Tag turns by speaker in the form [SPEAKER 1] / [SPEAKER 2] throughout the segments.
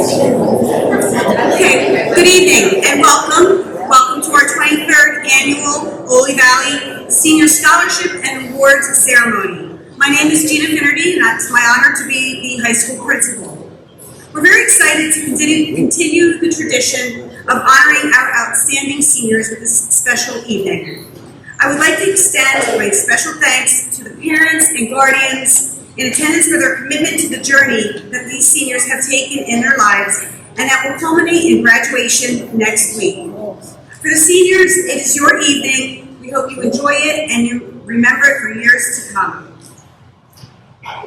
[SPEAKER 1] Okay, good evening and welcome. Welcome to our 23rd annual Oley Valley Senior Scholarship and Awards Ceremony. My name is Gina Finnerty and it's my honor to be the high school principal. We're very excited to continue the tradition of honoring our outstanding seniors with this special evening. I would like to extend my special thanks to the parents and guardians in attendance for their commitment to the journey that these seniors have taken in their lives and that will culminate in graduation next week. For the seniors, it is your evening. We hope you enjoy it and you remember it for years to come.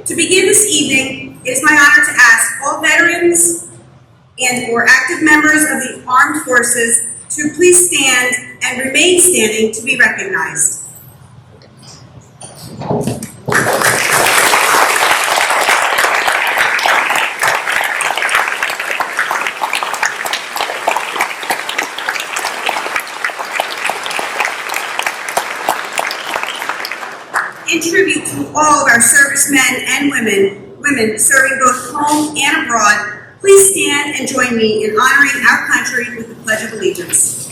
[SPEAKER 1] To begin this evening, it is my honor to ask all veterans and or active members of the armed forces to please stand and remain standing to be recognized. In tribute to all of our servicemen and women serving both home and abroad, please stand and join me in honoring our country with the Pledge of Allegiance.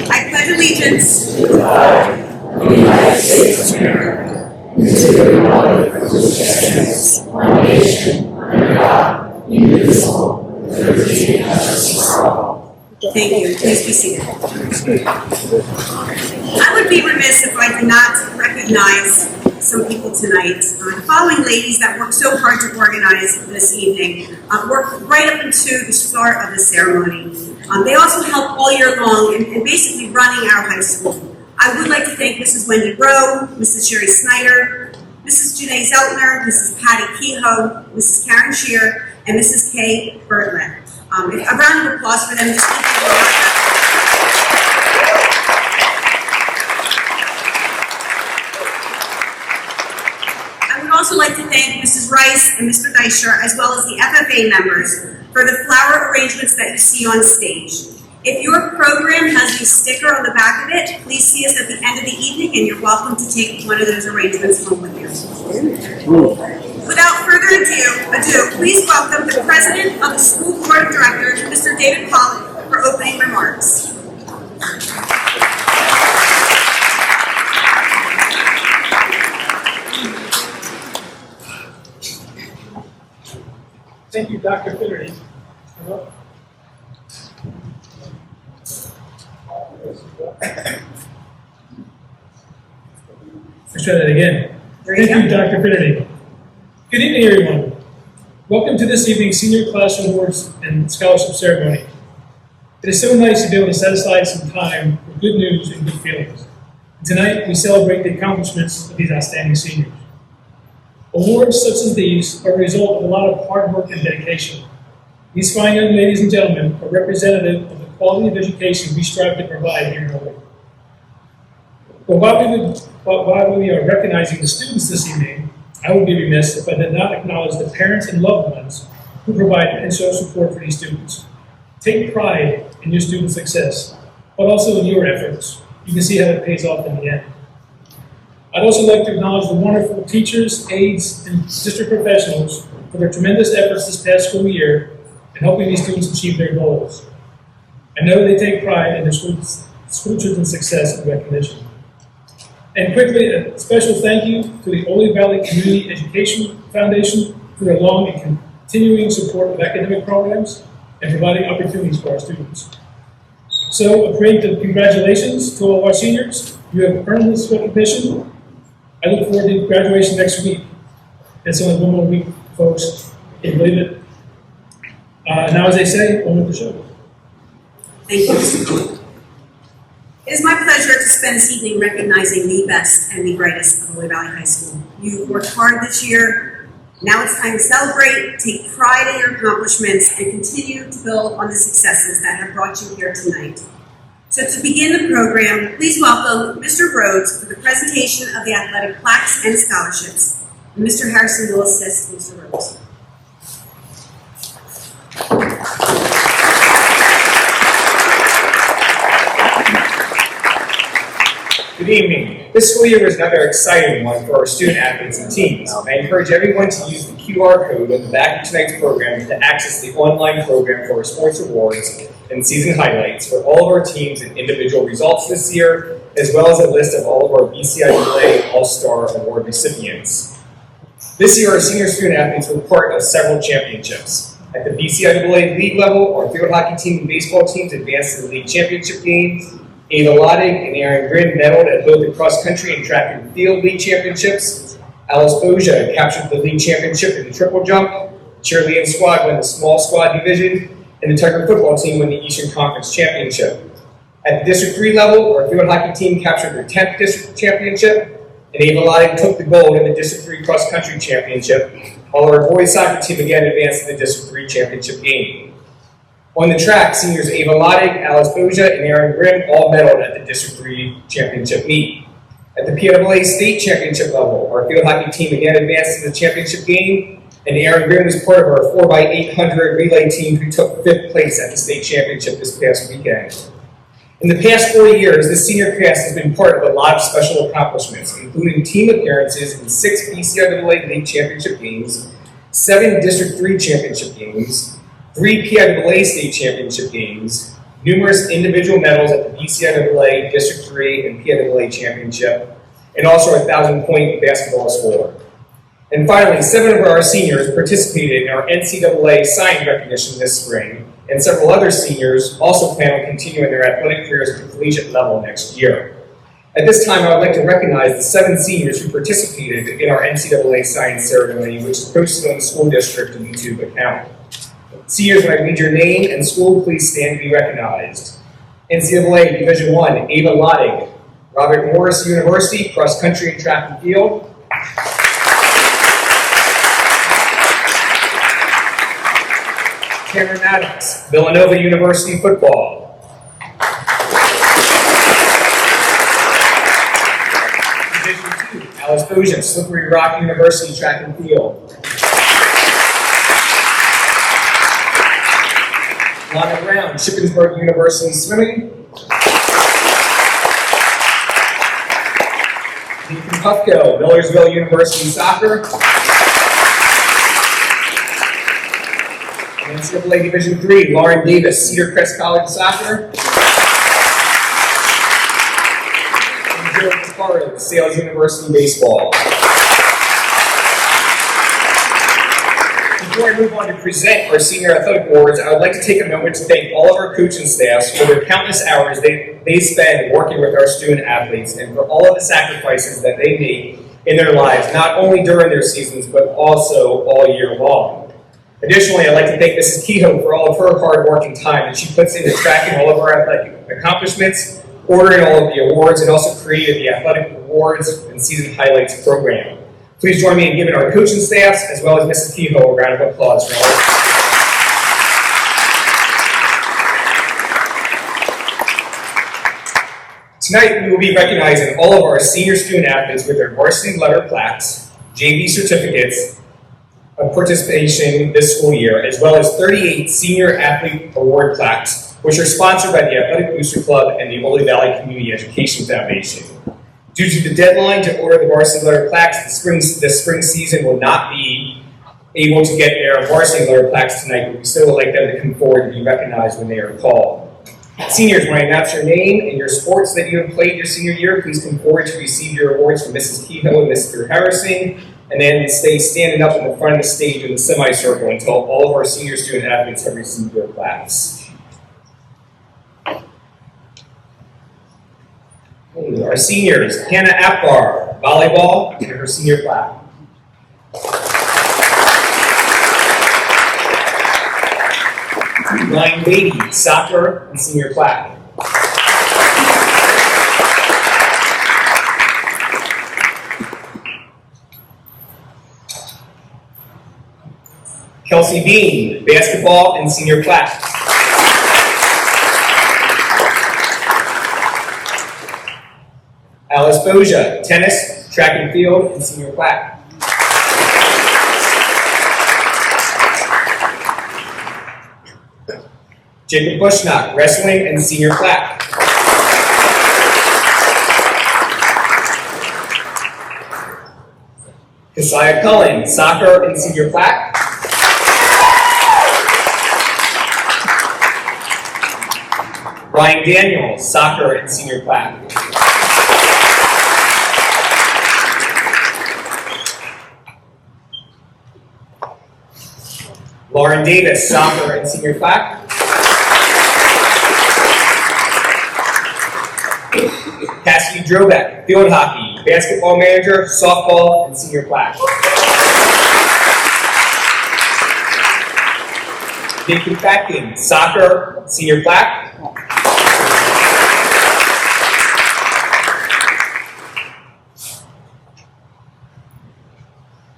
[SPEAKER 1] I pledge allegiance to the flag of the United States of America and to the republic for which it stands, one nation, under God, indivisible, with liberty and justice for all. Thank you. Please be seated. I would be remiss if I did not recognize some people tonight. The following ladies that worked so hard to organize this evening worked right up into the start of the ceremony. They also helped all year long in basically running our high school. I would like to thank Mrs. Wendy Rowe, Mrs. Sherry Snyder, Mrs. Janae Zeltner, Mrs. Patty Kehoe, Mrs. Karen Shear, and Mrs. Kay Bertlett. A round of applause for them. I would also like to thank Mrs. Rice and Mr. Deischer, as well as the FFA members, for the flower arrangements that you see on stage. If your program has a sticker on the back of it, please see us at the end of the evening, and you're welcome to take one of those arrangements home with you. Without further ado, please welcome the President of the School Board of Directors, Mr. David Pollack, for opening remarks.
[SPEAKER 2] Thank you, Dr. Finnerty. Let's try that again. Thank you, Dr. Finnerty. Good evening, everyone. Welcome to this evening's Senior Class Awards and Scholarship Ceremony. It is so nice to be able to set aside some time for good news and good feelings. And tonight, we celebrate the accomplishments of these outstanding seniors. Awards such as these are a result of a lot of hard work and dedication. These fine young ladies and gentlemen are representative of the quality of education we strive to provide here in Oley. But while we are recognizing the students this evening, I would be remiss if I did not acknowledge the parents and loved ones who provide and show support for these students. Take pride in your students' success, but also in your efforts. You can see how it pays off in the end. I'd also like to acknowledge the wonderful teachers, aides, and district professionals for their tremendous efforts this past school year in helping these students achieve their goals. I know they take pride in their school children's success and recognition. And quickly, a special thank you to the Oley Valley Community Education Foundation for their long and continuing support of academic programs and providing opportunities for our students. So, a preemptive congratulations to all of our seniors. You have earned this recognition. I look forward to graduation next week. It's only one more week, folks. Can you believe it? Now, as they say, on with the show.
[SPEAKER 1] Thank you. It is my pleasure to spend this evening recognizing the best and the brightest of Oley Valley High School. You worked hard this year. Now it's time to celebrate, take pride in your accomplishments, and continue to build on the successes that have brought you here tonight. So to begin the program, please welcome Mr. Rhodes for the presentation of the athletic plaques and scholarships. And Mr. Harrison will assist Mr. Rhodes.
[SPEAKER 3] Good evening. This school year was another exciting one for our student athletes and teams. I encourage everyone to use the QR code on the back of tonight's program to access the online program for our sports awards and season highlights for all of our teams and individual results this year, as well as a list of all of our BCIAA All-Star Award recipients. This year, our senior student athletes were part of several championships. At the BCIAA league level, our field hockey team and baseball teams advanced to the league championship games. Ava Lottig and Aaron Grin medaled at both the cross-country and track and field league championships. Alice Boja captured the league championship in the triple jump. Cheerleading squad won the small squad division, and the Tiger football team won the Eastern Conference championship. At the District 3 level, our field hockey team captured their 10th district championship, and Ava Lottig took the gold in the District 3 cross-country championship, while our boys soccer team again advanced to the District 3 championship game. On the track, seniors Ava Lottig, Alice Boja, and Aaron Grimm all medaled at the District 3 championship meet. At the PWA state championship level, our field hockey team again advanced to the championship game, and Aaron Grimm was part of our 4x800 relay team who took 5th place at the state championship this past weekend. In the past 4 years, this senior class has been part of a lot of special accomplishments, including team appearances in 6 BCIAA league championship games, 7 District 3 championship games, 3 PIAA state championship games, numerous individual medals at the BCIAA District 3 and PIAA championship, and also a 1,000-point basketball score. And finally, 7 of our seniors participated in our NCAA sign recognition this spring, and several other seniors also plan on continuing their athletic careers at the collegiate level next year. At this time, I would like to recognize the 7 seniors who participated in our NCAA sign ceremony, which is posted on the school district YouTube account. Seniors, when I read your name and school, please stand to be recognized. NCAA Division I, Ava Lottig, Robert Morris University, cross country and track and field. Cameron Maddox, Villanova University football. Division II, Alice Boja, Slippery Rock University track and field. Lana Brown, Shippensburg University swimming. Nathan Puffko, Millersville University soccer. NCAA Division III, Lauren Davis, Cedar Crest College soccer. And Joe Caparo, Sales University baseball. Before I move on to present our senior athletic awards, I would like to take a moment to thank all of our coaching staffs for their countless hours they spend working with our student athletes and for all of the sacrifices that they make in their lives, not only during their seasons, but also all year long. Additionally, I'd like to thank Mrs. Kehoe for all of her hard work and time that she puts into tracking all of our athletic accomplishments, ordering all of the awards, and also created the athletic awards and season highlights program. Please join me in giving our coaching staffs, as well as Mrs. Kehoe, a round of applause for all of them. Tonight, we will be recognizing all of our senior student athletes with their varsity letter plaques, JV certificates of participation this school year, as well as 38 senior athlete award plaques, which are sponsored by the Athletic Booster Club and the Oley Valley Community Education Foundation. Due to the deadline to order the varsity letter plaques, the spring season will not be able to get their varsity letter plaques tonight, but we still would like them to come forward to be recognized when they are called. Seniors, when I announce your name and your sports that you have played your senior year, please come forward to receive your awards from Mrs. Kehoe and Mr. Harrison, and then stay standing up in the front of the stage in the semicircle until all of our senior student athletes have received their plaques. Our seniors, Hannah Apgar, volleyball, and her senior plaque. Ryan Beatty, soccer, and senior plaque. Kelsey Bean, basketball, and senior plaque. Alice Boja, tennis, track and field, and senior plaque. Jacob Bushnock, wrestling and senior plaque. Keziah Cullen, soccer and senior plaque. Ryan Daniels, soccer and senior plaque. Lauren Davis, soccer and senior plaque. Cassidy Drobeck, field hockey, basketball manager, softball, and senior plaque. Nathan Fatkin, soccer, senior plaque.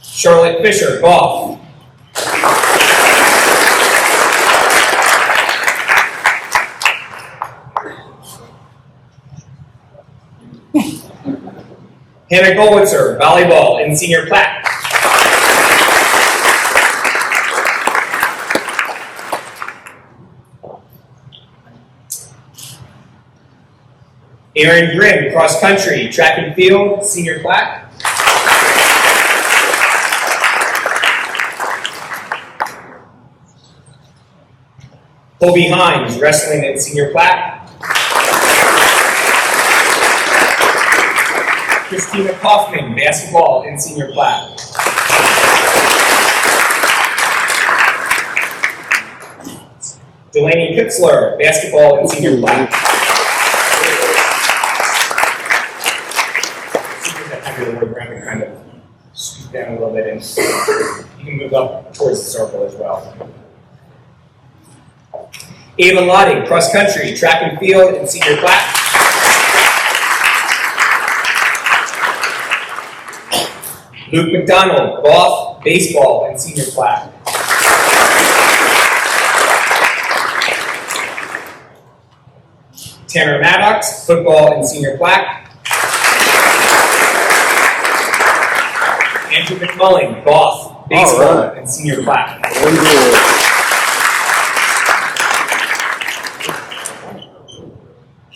[SPEAKER 3] Charlotte Fisher, golf. Hannah Golitzer, volleyball and senior plaque. Aaron Grimm, cross country, track and field, senior plaque. Colby Hines, wrestling and senior plaque. Christina Kaufman, basketball and senior plaque. Delaney Kitzler, basketball and senior plaque. We're going to kind of scoot down a little bit, and you can move up towards the circle as well. Ava Lottie, cross country, track and field and senior plaque. Luke McDonald, golf, baseball, and senior plaque. Tanner Maddox, football and senior plaque. Andrew McMullen, golf, baseball, and senior plaque.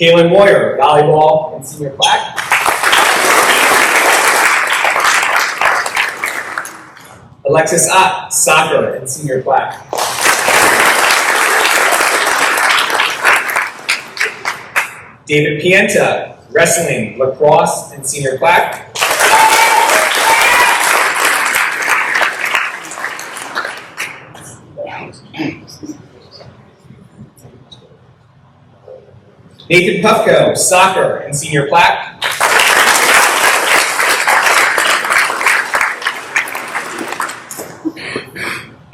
[SPEAKER 3] Kaylin Moyer, volleyball, and senior plaque. Alexis Ott, soccer and senior plaque. David Pienta, wrestling, lacrosse, and senior plaque. Nathan Puffko, soccer and senior plaque.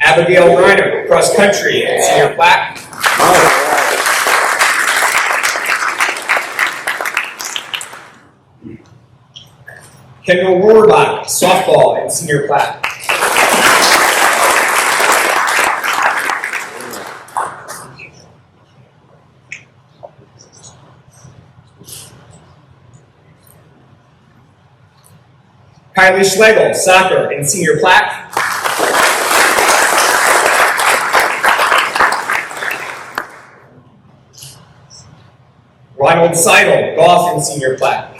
[SPEAKER 3] Abigail Reiner, cross country and senior plaque. Kendall Rohrbach, softball and senior plaque. Kylie Schlegel, soccer and senior plaque. Ronald Seidel, golf and senior plaque.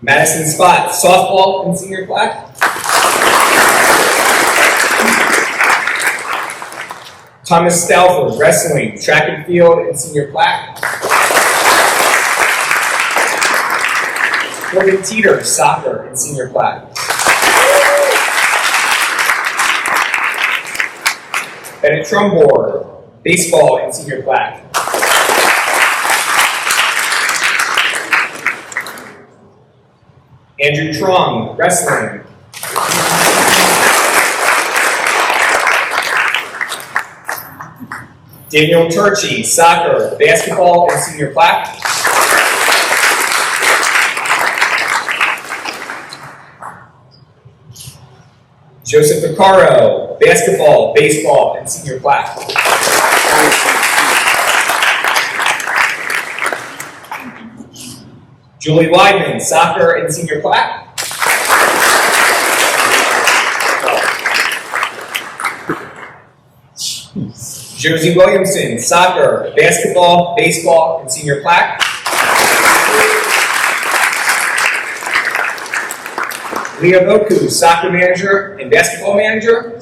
[SPEAKER 3] Madison Spott, softball and senior plaque. Thomas Stalford, wrestling, track and field and senior plaque. Morgan Teeter, soccer and senior plaque. Bennett Trumbore, baseball and senior plaque. Andrew Trong, wrestling. Daniel Turchi, soccer, basketball and senior plaque. Joseph Vaccaro, basketball, baseball, and senior plaque. Julie Weidman, soccer and senior plaque. Josie Williamson, soccer, basketball, baseball, and senior plaque. Leah Boku, soccer manager and basketball manager.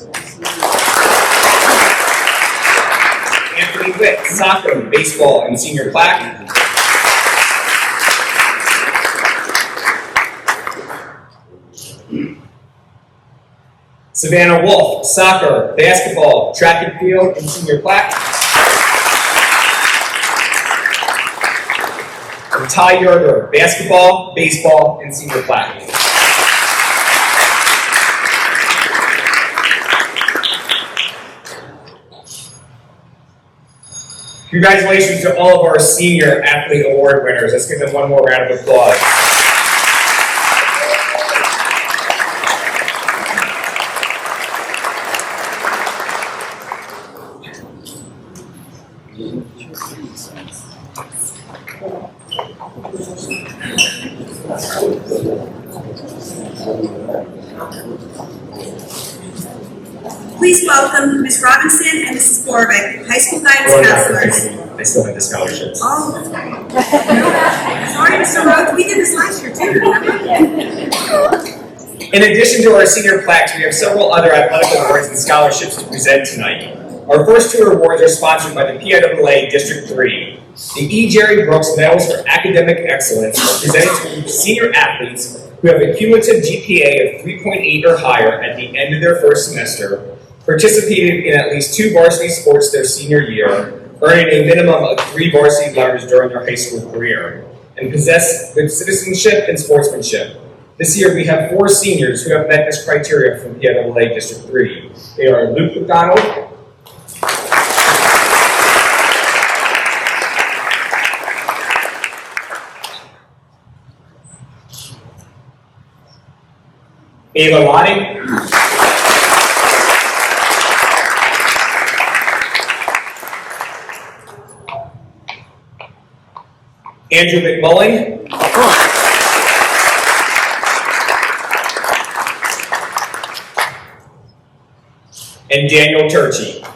[SPEAKER 3] Anthony Witt, soccer, baseball, and senior plaque. Savannah Wolf, soccer, basketball, track and field, and senior plaque. And Ty Yerger, basketball, baseball, and senior plaque. Congratulations to all of our senior athlete award winners. Let's give them one more round of applause.
[SPEAKER 1] Please welcome Ms. Robinson and Mrs. Borbeck, high school guidance counselors.
[SPEAKER 3] I still have the scholarships.
[SPEAKER 1] Oh, sorry, Mr. Rob, we did this last year too, remember?
[SPEAKER 3] In addition to our senior plaques, we have several other athletic awards and scholarships to present tonight. Our first two awards are sponsored by the PIAA District 3. The E. Jerry Brooks Medals for Academic Excellence are presented to senior athletes who have a cumulative GPA of 3.8 or higher at the end of their first semester, participated in at least 2 varsity sports their senior year, earning a minimum of 3 varsity letters during their high school career, and possess good citizenship and sportsmanship. This year we have 4 seniors who have met this criteria from PIAA District 3. They are Luke McDonald, Ava Lottie, Andrew McMullen, and Daniel Turchi.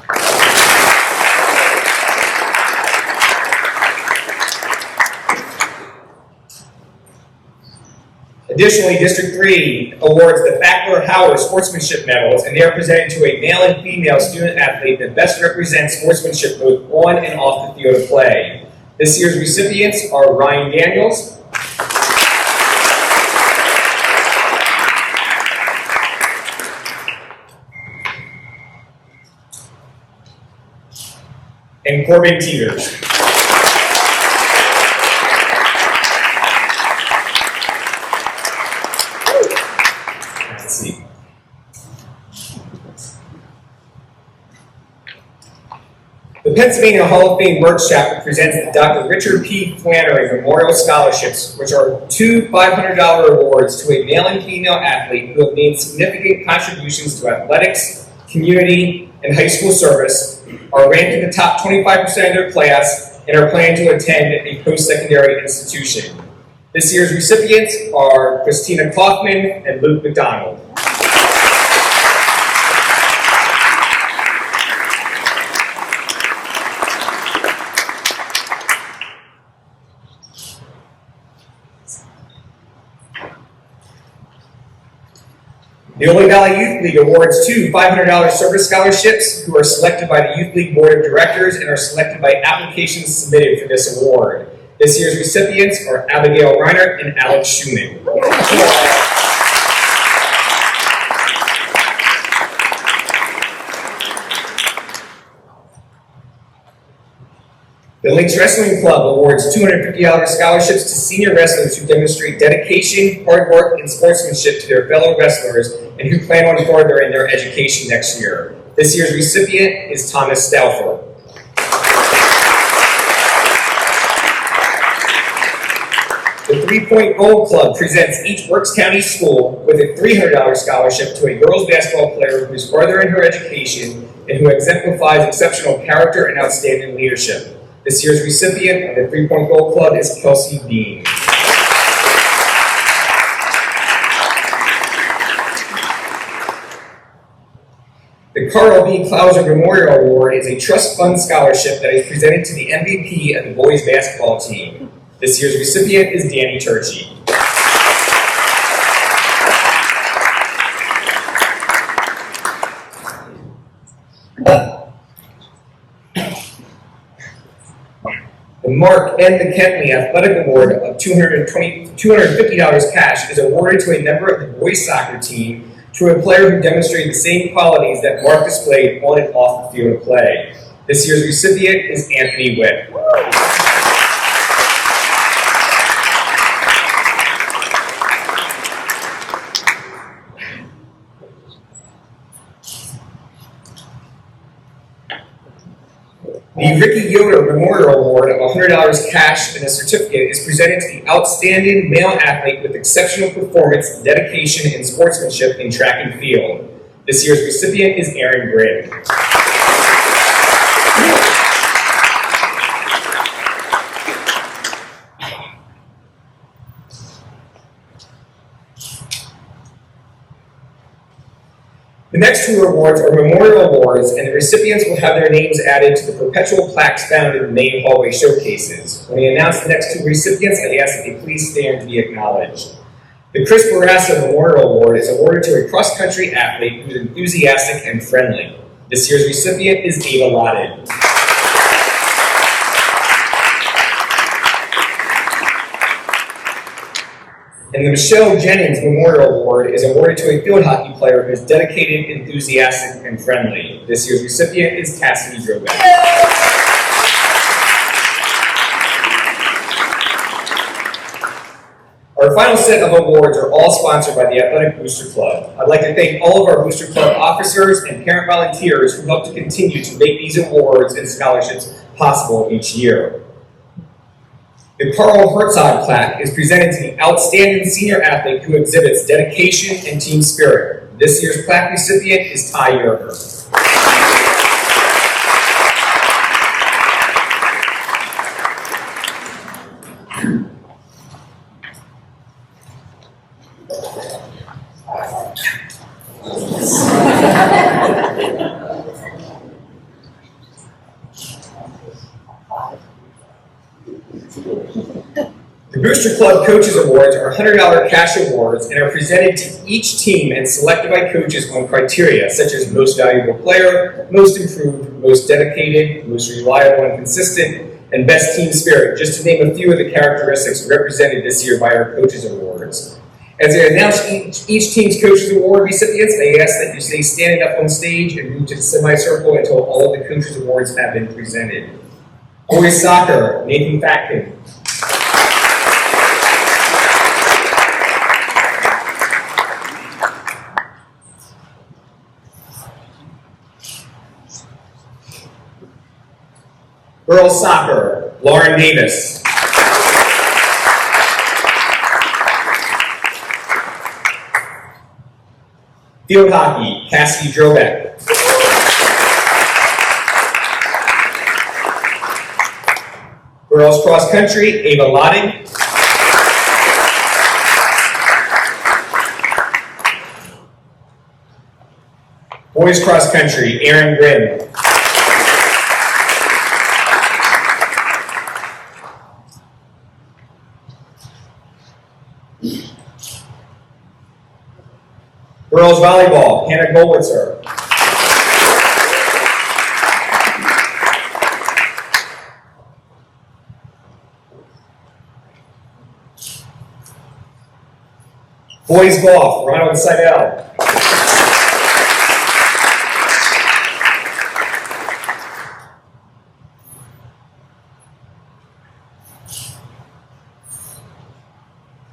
[SPEAKER 3] Additionally, District 3 awards the Fackler-Howard Sportsmanship Medals, and they are presented to a male and female student athlete that best represents sportsmanship both on and off the field of play. This year's recipients are Ryan Daniels, and Corbin Teeters. Let's see. The Pennsylvania Hall of Fame Merch Chapter presents the Dr. Richard P. Flannery Memorial Scholarships, which are 2 $500 awards to a male and female athlete who have made significant contributions to athletics, community, and high school service, are ranked in the top 25% of their class, and are planning to attend a post-secondary institution. This year's recipients are Christina Kaufman and Luke McDonald. The Oley Valley Youth League awards 2 $500 service scholarships who are selected by the Youth League Board of Directors and are selected by applications submitted for this award. This year's recipients are Abigail Reiner and Alex Schumann. The Lynx Wrestling Club awards $250 scholarships to senior wrestlers who demonstrate dedication, hard work, and sportsmanship to their fellow wrestlers and who plan on furthering their education next year. This year's recipient is Thomas Stauffer. The 3-Point Gold Club presents each Berks County school with a $300 scholarship to a girls basketball player who is furthering her education and who exemplifies exceptional character and outstanding leadership. This year's recipient of the 3-Point Gold Club is Kelsey Dean. The Carl B. Clouser Memorial Award is a trust fund scholarship that is presented to the MVP of the boys basketball team. This year's recipient is Danny Turchi. The Mark N. McKinley Athletic Award of $250 cash is awarded to a member of the boys soccer team to a player who demonstrated the same qualities that Mark displayed on and off the field of play. This year's recipient is Anthony Witt. The Ricky Yoder Memorial Award of $100 cash and a certificate is presented to the outstanding male athlete with exceptional performance, dedication, and sportsmanship in track and field. This year's recipient is Aaron Grin. The next two awards are memorial awards, and the recipients will have their names added to the perpetual plaques found in the main hallway showcases. When we announce the next two recipients, I ask that they please stand to be acknowledged. The Chris Barassa Memorial Award is awarded to a cross-country athlete who is enthusiastic and friendly. This year's recipient is Ava Lotted. And the Michelle Jennings Memorial Award is awarded to a field hockey player who is dedicated, enthusiastic, and friendly. This year's recipient is Cassidy Drobeck. Our final set of awards are all sponsored by the Athletic Booster Club. I'd like to thank all of our Booster Club officers and parent volunteers who help to continue to make these awards and scholarships possible each year. The Carl Herzog Plaque is presented to the outstanding senior athlete who exhibits dedication and team spirit. This year's plaque recipient is Ty Yerger. The Booster Club Coaches Awards are $100 cash awards and are presented to each team and selected by coaches on criteria such as most valuable player, most improved, most dedicated, most reliable and consistent, and best team spirit, just to name a few of the characteristics represented this year by our Coaches Awards. As I announce each team's Coaches Award recipients, I ask that you stay standing up on stage and move to the semicircle until all of the Coaches Awards have been presented. Boys Soccer, Nathan Fatkin. Girls Soccer, Lauren Davis. Field Hockey, Cassidy Drobeck. Girls Cross Country, Ava Lotting. Boys Cross Country, Aaron Grin. Girls Volleyball, Hannah Goldwitzer. Boys Golf, Ronald Seidel.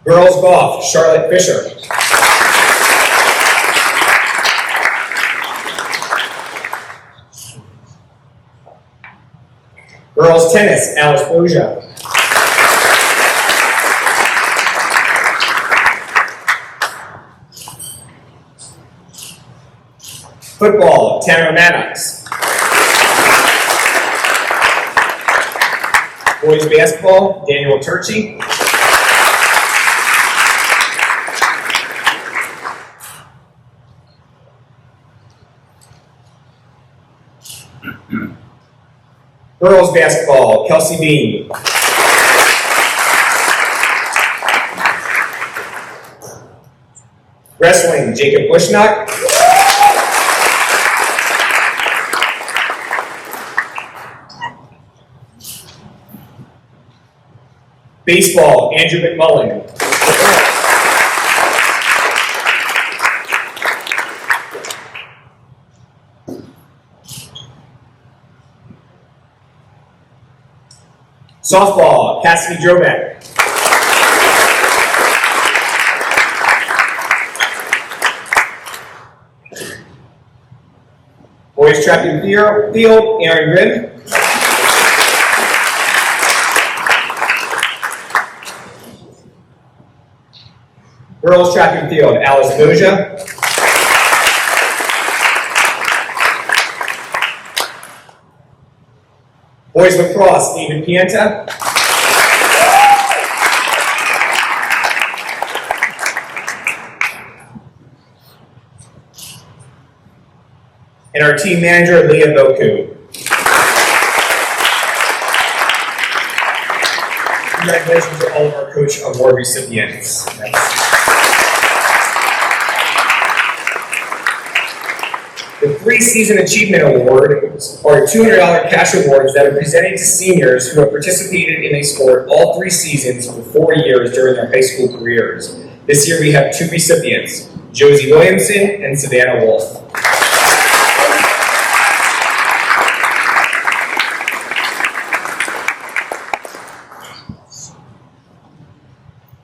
[SPEAKER 3] Girls Golf, Charlotte Fisher. Girls Tennis, Alice Boja. Football, Tanner Maddox. Boys Basketball, Daniel Turchi. Girls basketball, Kelsey Bean. Wrestling, Jacob Bushnock. Baseball, Andrew McMullen. Softball, Cassidy Drobeck. Boys track and field, Aaron Grimm. Girls track and field, Alice Doja. Boys lacrosse, David Pienta. And our team manager, Leah Boku. Congratulations to all of our Coach Award recipients. The 3 Season Achievement Awards are $200 cash awards that are presented to seniors who have participated in a sport all 3 seasons for 4 years during their high school careers. This year we have 2 recipients, Josie Williamson and Savannah Wolf.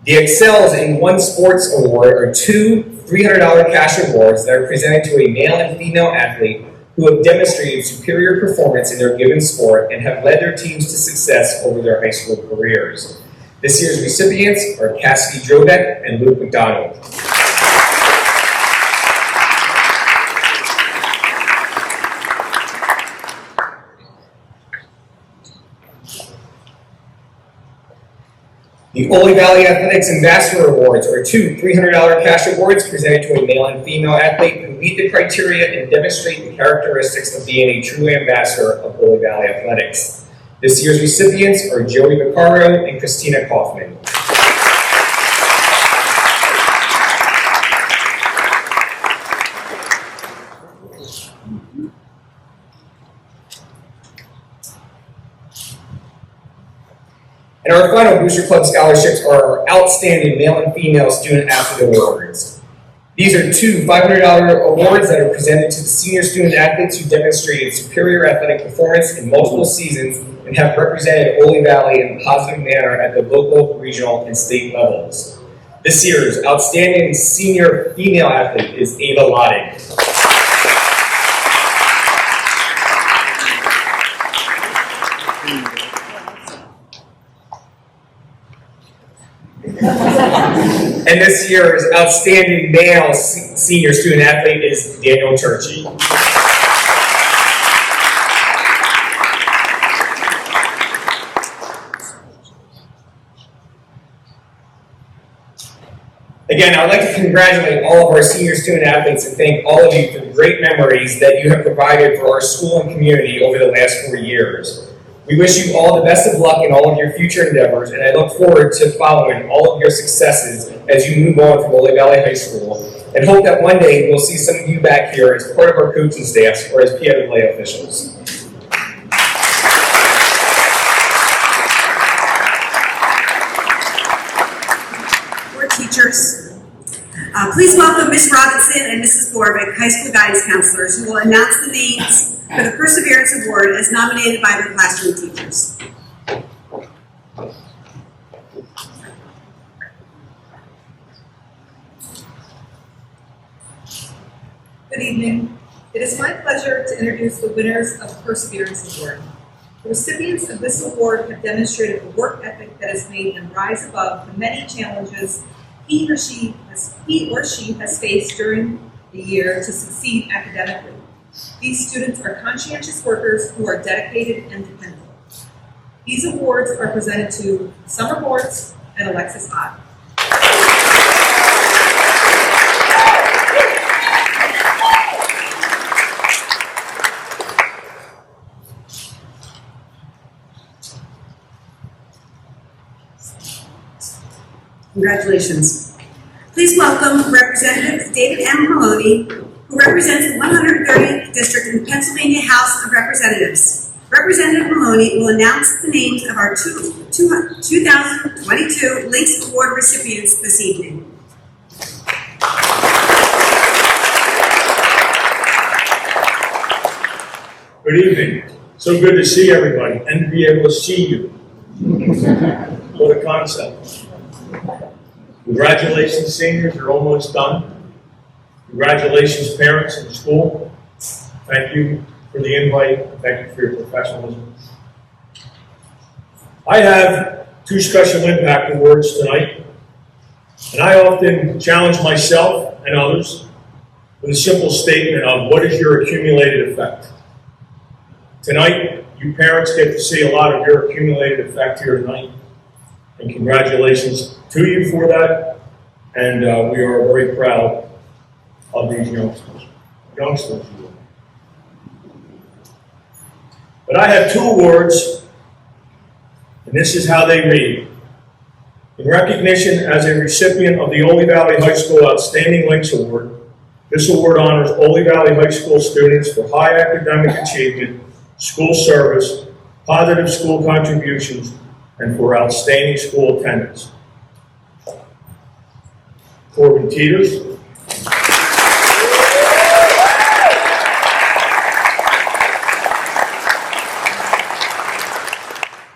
[SPEAKER 3] The Excels in One Sports Award are 2 $300 cash awards that are presented to a male and female athlete who have demonstrated superior performance in their given sport and have led their teams to success over their high school careers. This year's recipients are Cassidy Drobeck and Luke McDonald. The Oley Valley Athletics Ambassador Awards are 2 $300 cash awards presented to a male and female athlete who meet the criteria and demonstrate the characteristics of being a true ambassador of Oley Valley Athletics. This year's recipients are Joey Vaccaro and Christina Kaufman. And our final Booster Club scholarships are our Outstanding Male and Female Student Athlete Awards. These are 2 $500 awards that are presented to the senior student athletes who demonstrated superior athletic performance in multiple seasons and have represented Oley Valley in a positive manner at the local, regional, and state levels. This year's Outstanding Senior Female Athlete is Ava Lotting. And this year's Outstanding Male Senior Student Athlete is Daniel Turchi. Again, I would like to congratulate all of our senior student athletes and thank all of you for the great memories that you have provided for our school and community over the last 4 years. We wish you all the best of luck in all of your future endeavors, and I look forward to following all of your successes as you move on from Oley Valley High School, and hope that one day we'll see some of you back here as part of our coaching staffs or as PWA officials.
[SPEAKER 1] Board teachers, please welcome Ms. Robinson and Mrs. Borbeck, high school guidance counselors, who will announce the names for the Perseverance Award as nominated by their classroom teachers.
[SPEAKER 4] Good evening. It is my pleasure to introduce the winners of the Perseverance Award. The recipients of this award have demonstrated the work ethic that has made them rise above the many challenges he or she has faced during the year to succeed academically. These students are conscientious workers who are dedicated and dependable. These awards are presented to Summer Mortz and Alexis Ott.
[SPEAKER 1] Congratulations. Please welcome Representative David M. Maloney, who represents the 130th District in the Pennsylvania House of Representatives. Representative Maloney will announce the names of our 2022 Lynx Award recipients this evening.
[SPEAKER 5] Good evening. So good to see everybody and to be able to see you. What a concept. Congratulations, seniors, you're almost done. Congratulations, parents and school. Thank you for the invite. Thank you for your professionalism. I have 2 special impact awards tonight, and I often challenge myself and others with a simple statement of what is your accumulated effect. Tonight, you parents get to see a lot of your accumulated effect here tonight, and congratulations to you for that, and we are very proud of these youngsters. But I have 2 awards, and this is how they read. In recognition as a recipient of the Oley Valley High School Outstanding Lynx Award, this award honors Oley Valley High School students for high academic achievement, school service, positive school contributions, and for outstanding school attendance. Corbin Teeters.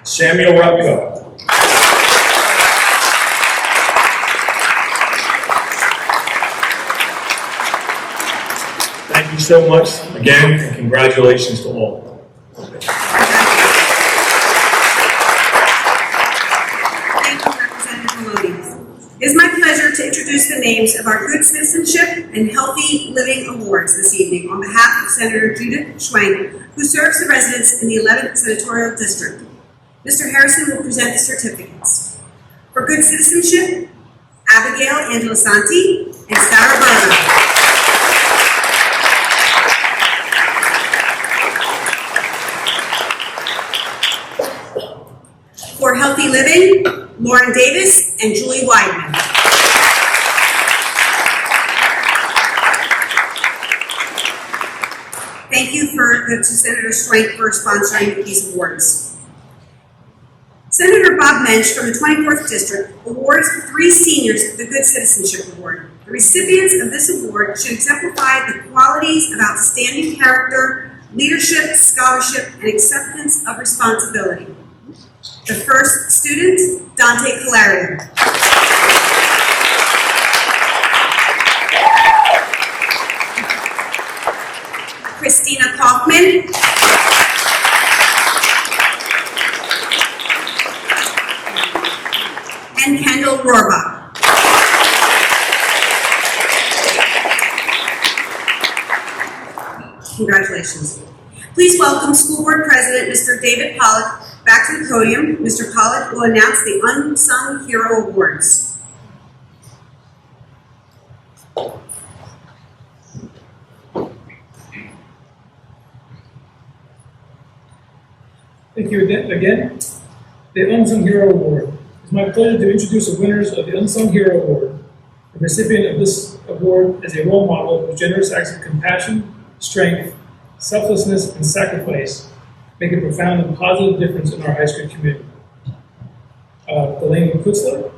[SPEAKER 5] Samuel Repko. Thank you so much again, and congratulations to all.
[SPEAKER 1] Thank you, Representative Maloney. It is my pleasure to introduce the names of our Good Citizenship and Healthy Living Awards this evening on behalf of Senator Judith Schwenk, who serves the residents in the 11th Senatorial District. Mr. Harrison will present the certificates. For Good Citizenship, Abigail Angelisanti and Sarah Berger. For Healthy Living, Lauren Davis and Julie Weidman. Thank you to Senator Schwenk for sponsoring these awards. Senator Bob Mensch from the 24th District awards 3 seniors the Good Citizenship Award. The recipients of this award should exemplify the qualities of outstanding character, leadership, scholarship, and acceptance of responsibility. The first student, Dante Calarian. Christina Kaufman. And Kendall Rohrbach. Congratulations. Please welcome School Board President Mr. David Pollack back to the podium. Mr. Pollack will announce the Unsung Hero Awards.
[SPEAKER 2] Thank you again. The Unsung Hero Award. It's my pleasure to introduce the winners of the Unsung Hero Award. The recipient of this award is a role model whose generous acts of compassion, strength, selflessness, and sacrifice make a profound and positive difference in our high school community. Delaney Kutzler.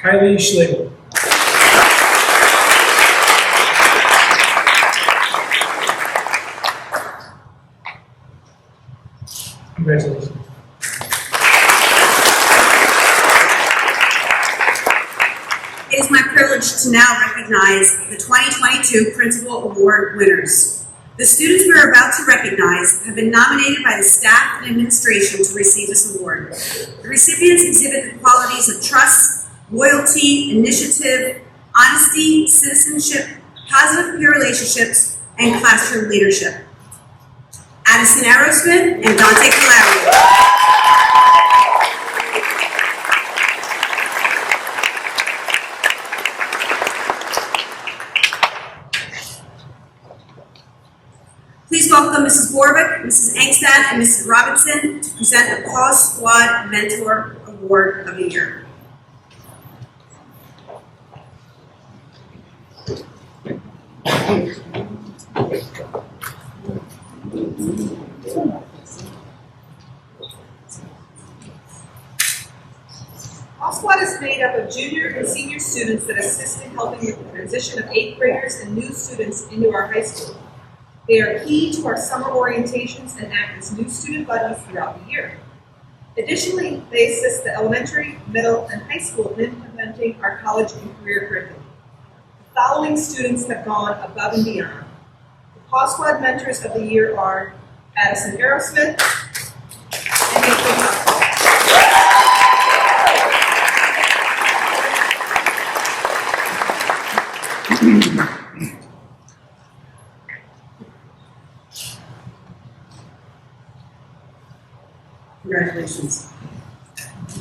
[SPEAKER 2] Kylie Schlegel. Congratulations.
[SPEAKER 1] It is my privilege to now recognize the 2022 Principal Award winners. The students we are about to recognize have been nominated by the staff and administration to receive this award. The recipients exhibit the qualities of trust, loyalty, initiative, honesty, citizenship, positive peer relationships, and classroom leadership. Addison Aerosmith and Dante Calarian. Please welcome Mrs. Borbeck, Mrs. Engstad, and Mrs. Robinson to present the Cause Squad Mentor Award of the Year.
[SPEAKER 4] Cause Squad is made up of junior and senior students that assist in helping with the transition of 8th graders and new students into our high school. They are key to our summer orientations and act as new student buddies throughout the year. Additionally, they assist the elementary, middle, and high school in implementing our college and career curriculum. The following students have gone above and beyond. The Cause Squad Mentors of the Year are Addison Aerosmith and Nathan Huff.
[SPEAKER 1] Congratulations.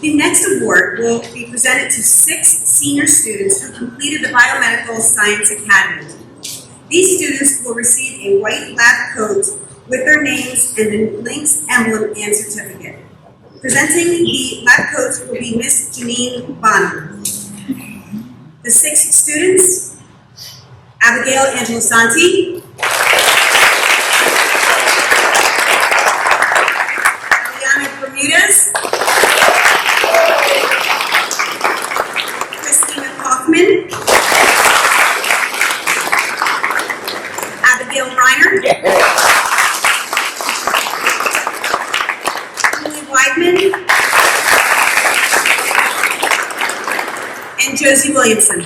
[SPEAKER 1] The next award will be presented to 6 senior students who completed the Biomedical Science Academy. These students will receive a white lab coat with their names and the Lynx emblem and certificate. Presenting the lab coats will be Miss Janine Bonham. The 6 students: Abigail Angela Santi, Eleanor Bermudez, Abigail Reiner, Julie Weidman, and Josie Williamson.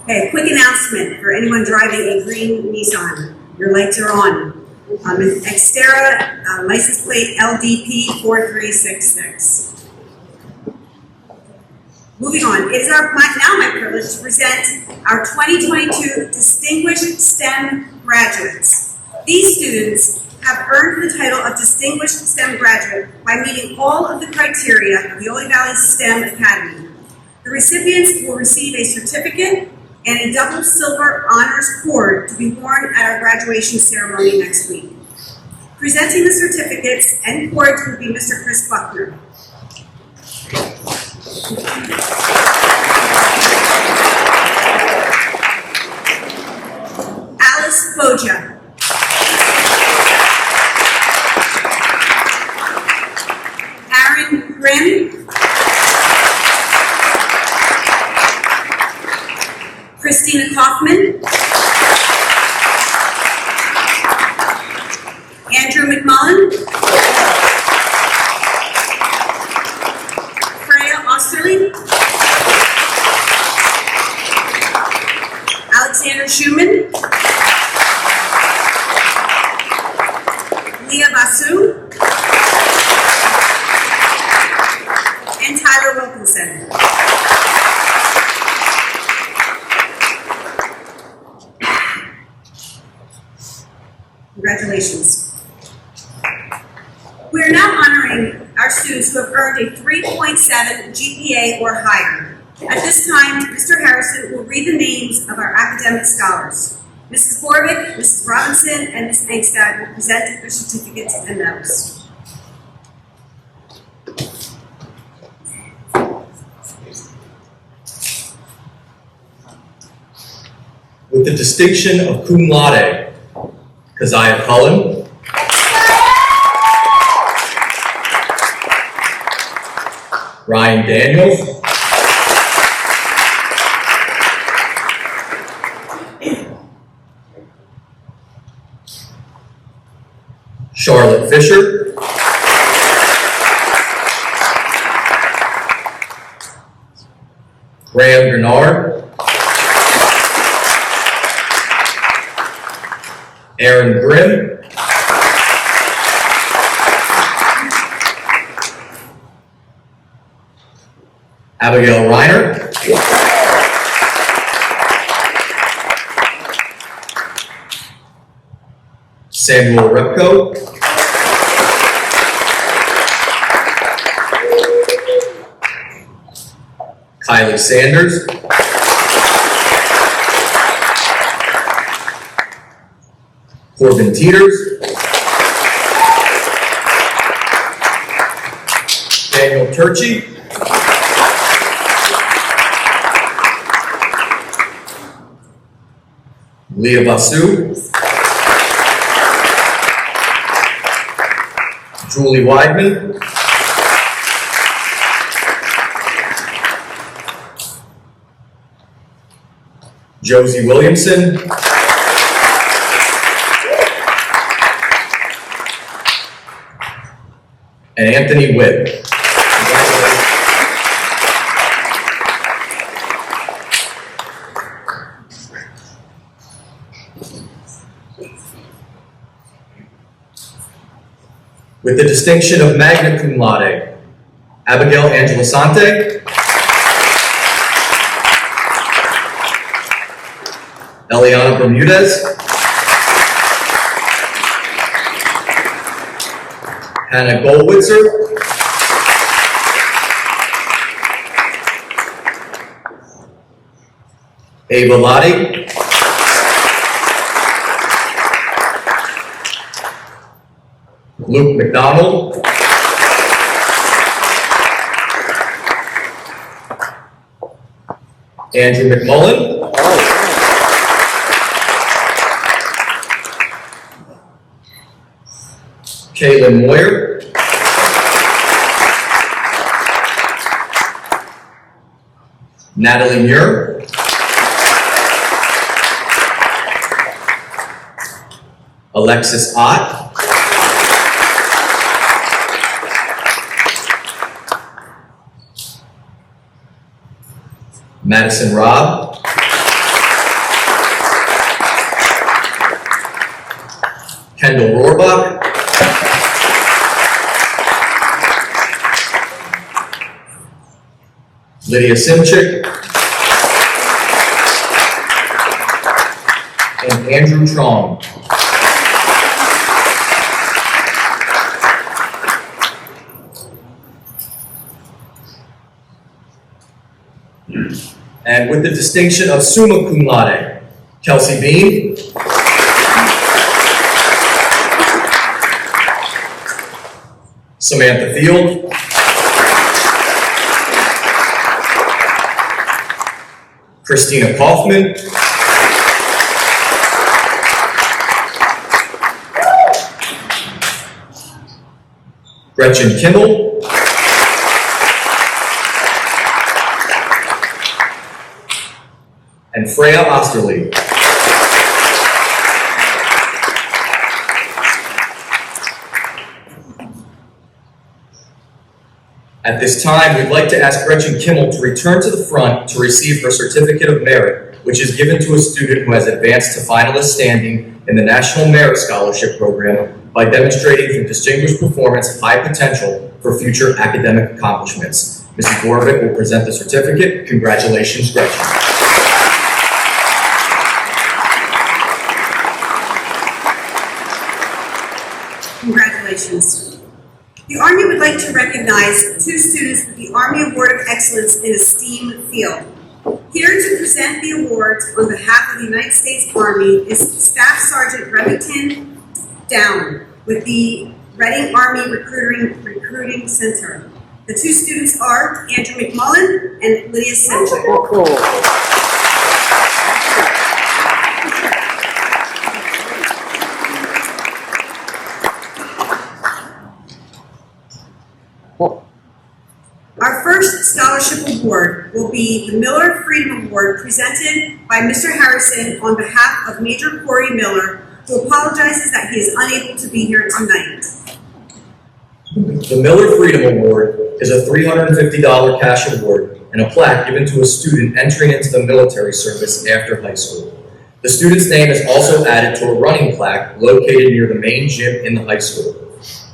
[SPEAKER 1] Okay, a quick announcement for anyone driving a green Nissan. Your lights are on. Xterra, license plate LDP 4366. Moving on, it is now my privilege to present our 2022 Distinguished STEM Graduates. These students have earned the title of Distinguished STEM Graduate by meeting all of the criteria of the Oley Valley STEM Academy. The recipients will receive a certificate and a double silver honors cord to be worn at our graduation ceremony next week. Presenting the certificates and cords will be Mr. Chris Buckner. Alice Boja. Aaron Grimm. Christina Kaufman. Andrew McMullen. Freya Osterling. Alexander Schumann. Leah Basu. And Tyler Wilkinson. Congratulations. We are now honoring our students who have earned a 3.7 GPA or higher. At this time, Mr. Harrison will read the names of our academic scholars. Mrs. Borbeck, Mrs. Robinson, and Ms. Engstad will present their certificates and medals.
[SPEAKER 6] With the distinction of cum laude, Keziah Cullen, Ryan Daniels, Charlotte Fisher, Graham Grenard, Aaron Grimm, Abigail Reiner, Samuel Repko, Kylie Sanders, Corbin Teeters, Daniel Turchi, Leah Basu, Julie Weidman, Josie Williamson, and Anthony Witt. With the distinction of magna cum laude, Abigail Angela Sante, Eleanor Bermudez, Hannah Goldwitzer, Ava Lottie, Luke McDonald, Andrew McMullen, Kaylin Moyer, Natalie Muir, Alexis Ott, Madison Rob, Kendall Rohrbach, Lydia Simchik, and Andrew Trong. And with the distinction of summa cum laude, Kelsey Bean, Samantha Field, Christina Kaufman, Gretchen Kimmel, and Freya Osterly. At this time, we'd like to ask Gretchen Kimmel to return to the front to receive her Certificate of Merit, which is given to a student who has advanced to finalist standing in the National Merit Scholarship Program by demonstrating through distinguished performance high potential for future academic accomplishments. Mrs. Borovic will present the certificate. Congratulations, Gretchen.
[SPEAKER 1] Congratulations. The Army would like to recognize two students with the Army Award of Excellence in a STEAM field. Here to present the awards on behalf of the United States Army is Staff Sergeant Remington Down with the Reading Army Recruiting Center. The two students are Andrew McMullen and Lydia Simchik. Our first scholarship award will be the Miller Freedom Award presented by Mr. Harrison on behalf of Major Corey Miller, who apologizes that he is unable to be here tonight.
[SPEAKER 6] The Miller Freedom Award is a $350 cash award and a plaque given to a student entering into the military service after high school. The student's name is also added to a running plaque located near the main gym in the high school.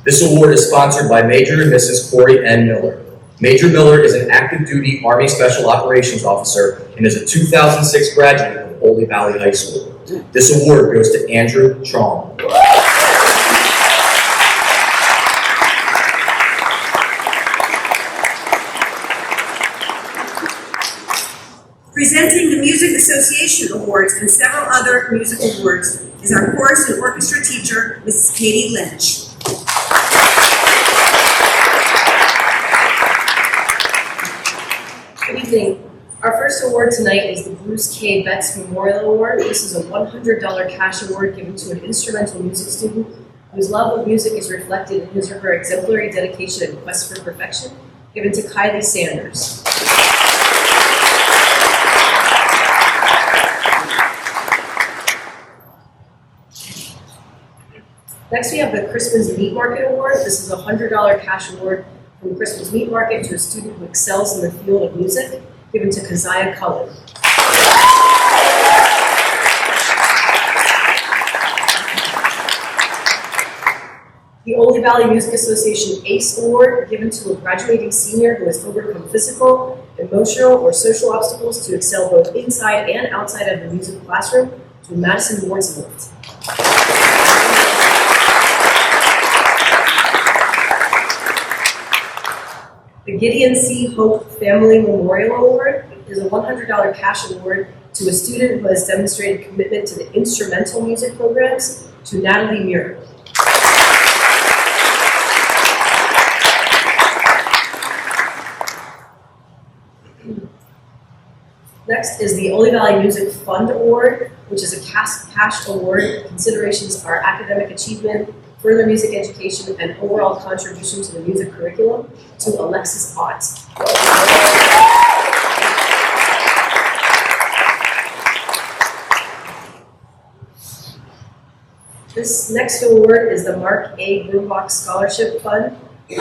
[SPEAKER 6] This award is sponsored by Major and Mrs. Corey N. Miller. Major Miller is an active duty Army Special Operations Officer and is a 2006 graduate of Oley Valley High School. This award goes to Andrew Chong.
[SPEAKER 1] Presenting the Music Association Awards and several other music awards is our chorus and orchestra teacher, Mrs. Katie Lynch.
[SPEAKER 7] Good evening. Our first award tonight is the Bruce K. Betts Memorial Award. This is a $100 cash award given to an instrumental music student whose love of music is reflected in his or her exemplary dedication and quest for perfection, given to Kylie Sanders. Next, we have the Christmas Meat Market Award. This is a $100 cash award from Christmas Meat Market to a student who excels in the field of music, given to Keziah Cullen. The Oley Valley Music Association ACE Award, given to a graduating senior who has overcome physical, emotional, or social obstacles to excel both inside and outside of the music classroom, to Madison Rob. The Gideon C. Hope Family Memorial Award is a $100 cash award to a student who has demonstrated commitment to the instrumental music programs, to Natalie Muir. Next is the Oley Valley Music Fund Award, which is a cash award. Considerations are academic achievement, further music education, and overall contribution to the music curriculum, to Alexis Ott. This next award is the Mark A. Groombox Scholarship Fund. He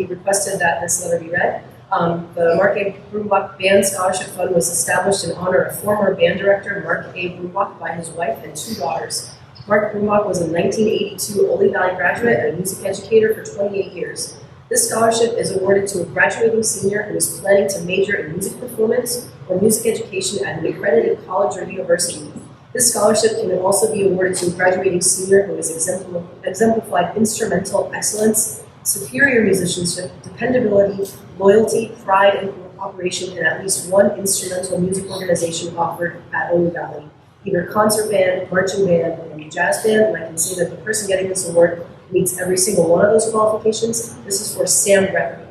[SPEAKER 7] requested that this letter be read. The Mark A. Groombox Band Scholarship Fund was established in honor of former band director Mark A. Groombox by his wife and 2 daughters. Mark Groombox was a 1982 Oley Valley graduate and a music educator for 28 years. This scholarship is awarded to a graduating senior who is planning to major in music performance or music education at an accredited college or university. This scholarship can also be awarded to a graduating senior who has exemplified instrumental excellence, superior musicianship, dependability, loyalty, pride, and cooperation in at least one instrumental music organization offered at Oley Valley, either concert band, marching band, and jazz band, and I can say that the person getting this award meets every single one of those qualifications. This is for Sam Greco.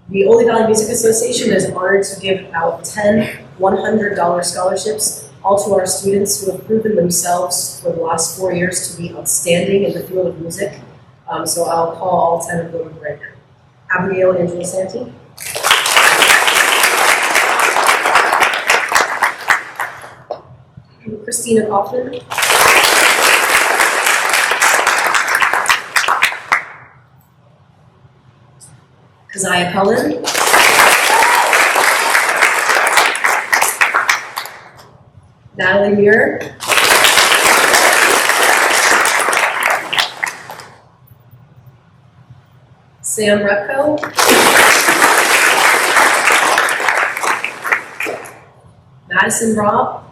[SPEAKER 7] The Oley Valley Music Association is honored to give out 10 $100 scholarships, all to our students who have proven themselves for the last 4 years to be outstanding in the field of music. So I'll call all 10 of them right now. Abigail Angela Santee. Christina Kaufman. Keziah Cullen. Natalie Muir. Sam Repko. Madison Rob.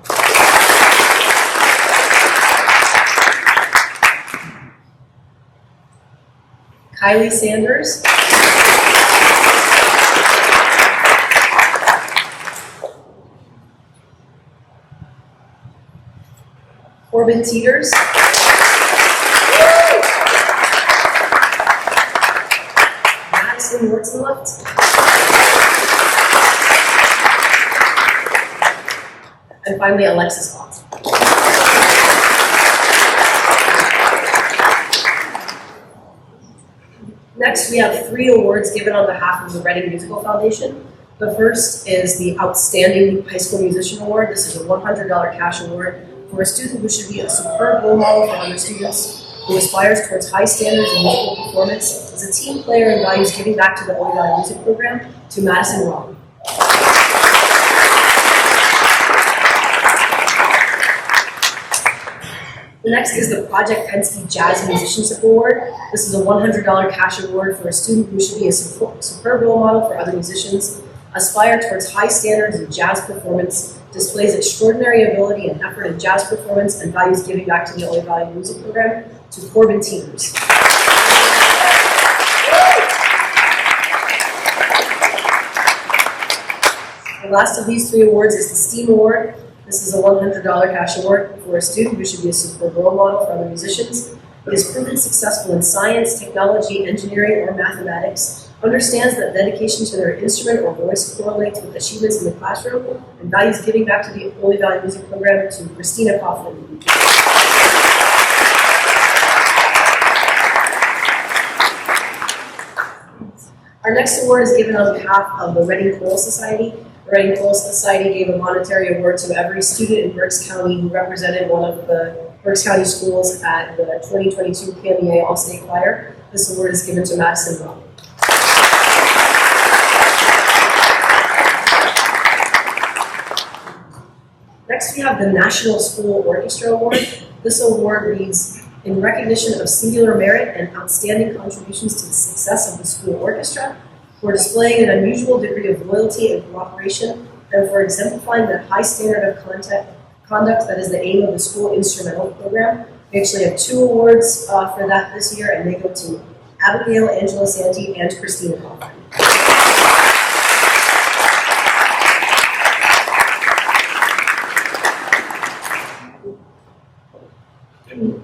[SPEAKER 7] Kylie Sanders. Corbin Teeters. Madison Wurtzenleft. And finally, Alexis Ott. Next, we have 3 awards given on behalf of the Reading Musical Foundation. The first is the Outstanding High School Musician Award. This is a $100 cash award for a student who should be a superb role model for other students, who aspires towards high standards in musical performance, is a team player and values giving back to the Oley Valley Music Program, to Madison Rob. The next is the Project Pennsy Jazz Musicianship Award. This is a $100 cash award for a student who should be a superb role model for other musicians, aspire towards high standards in jazz performance, displays extraordinary ability and effort in jazz performance, and values giving back to the Oley Valley Music Program, to Corbin Teeters. The last of these three awards is the STEAM Award. This is a $100 cash award for a student who should be a superb role model for other musicians. He has proven successful in science, technology, engineering, or mathematics, understands that dedication to their instrument or voice correlates with achievements in the classroom, and values giving back to the Oley Valley Music Program to Christina Kaufman. Our next award is given on behalf of the Reading Choral Society. The Reading Choral Society gave a monetary award to every student in Berks County who represented one of the Berks County schools at the 2022 PMEA All-State Choir. This award is given to Madison Rob. Next, we have the National School Orchestra Award. This award reads, in recognition of singular merit and outstanding contributions to the success of the school orchestra, for displaying an unusual degree of loyalty and cooperation, and for exemplifying the high standard of conduct that is the aim of the school instrumental program. We actually have two awards for that this year, and they go to Abigail Angela Santi and Christina Kaufman.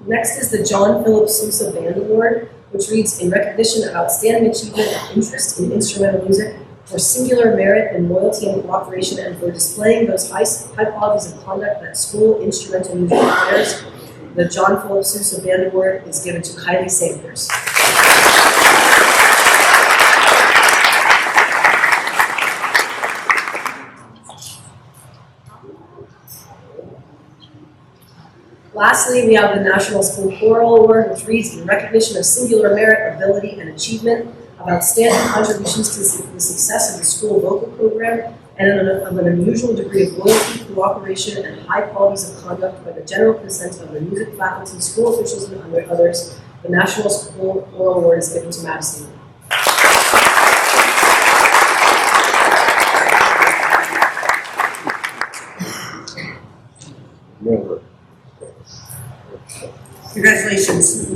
[SPEAKER 7] Next is the John Philip Sousa Band Award, which reads, in recognition of outstanding achievement and interest in instrumental music, for singular merit and loyalty and cooperation, and for displaying those high qualities of conduct that school instrumental music requires. The John Philip Sousa Band Award is given to Kylie Sanders. Lastly, we have the National School Plural Award, which reads, in recognition of singular merit, ability, and achievement, of outstanding contributions to the success of the school vocal program, and of an unusual degree of loyalty, cooperation, and high qualities of conduct by the general consent of the music faculty, school officials, and others. The National School Plural Award is given to Madison.
[SPEAKER 1] Congratulations.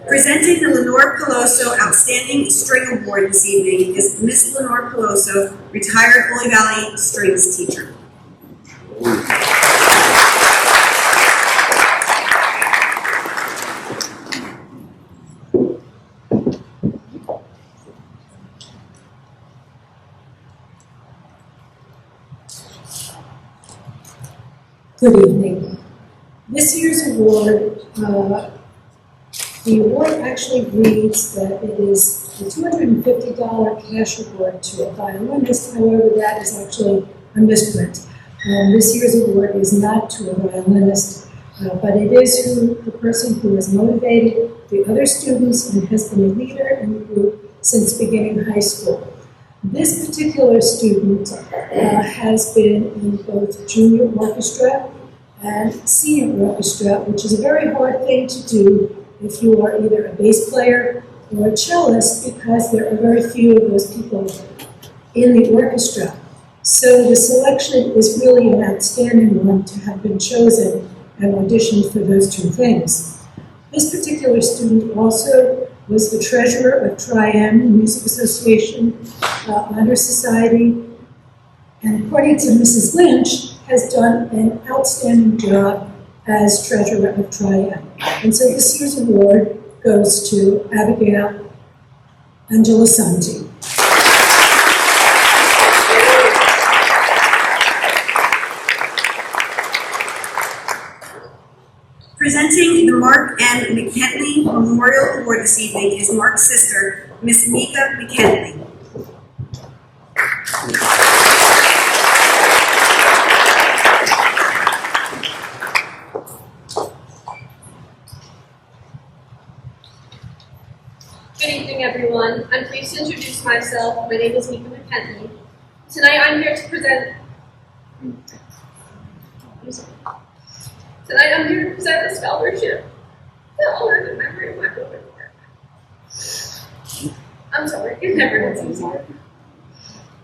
[SPEAKER 1] Presenting the Lenora Peloso Outstanding String Award this evening is Miss Lenora Peloso, retired Oley Valley strings teacher.
[SPEAKER 8] Good evening. This year's award, the award actually reads that it is a $250 cash award to a violinist. However, that is actually a misprint. This year's award is not to a violinist, but it is to the person who has motivated the other students and has been a leader in the group since beginning high school. This particular student has been in both junior orchestra and senior orchestra, which is a very hard thing to do if you are either a bass player or a cellist, because there are very few of those people in the orchestra. So the selection is really an outstanding one to have been chosen and auditioned for those two things. This particular student also was the treasurer of Tri-M Music Association Honor Society, and according to Mrs. Lynch, has done an outstanding job as treasurer of Tri-M. And so this year's award goes to Abigail Angela Santi.
[SPEAKER 1] Presenting the Mark N. McKentley Memorial Award this evening is Mark's sister, Miss Mika McKentley.
[SPEAKER 9] Good evening, everyone. I'm pleased to introduce myself. My name is Mika McKentley. Tonight I'm here to present a scholarship to honor the memory of my brother. I'm sorry, it never gets easier.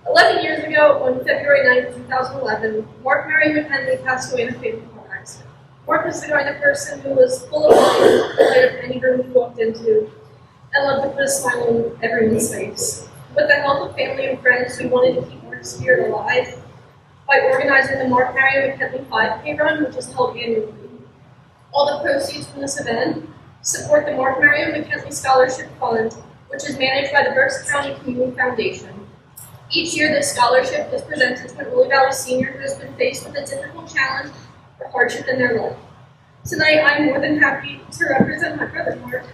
[SPEAKER 9] 11 years ago, on February 9th, 2011, Mark Mary McKentley passed away in a fatal car accident. Mark was the kind of person who was full of life, the light of any room he walked into, and loved to put a smile on everyone's face. With the help of family and friends, we wanted to keep Mark's spirit alive by organizing the Mark Mario McKinley 5K Run, which is held annually. All the proceeds from this event support the Mark Mario McKinley Scholarship Fund, which is managed by the Berks County Community Foundation. Each year, this scholarship is presented to an Oley Valley senior who has been faced with a difficult challenge or hardship in their life. Tonight, I'm more than happy to represent my brother Mark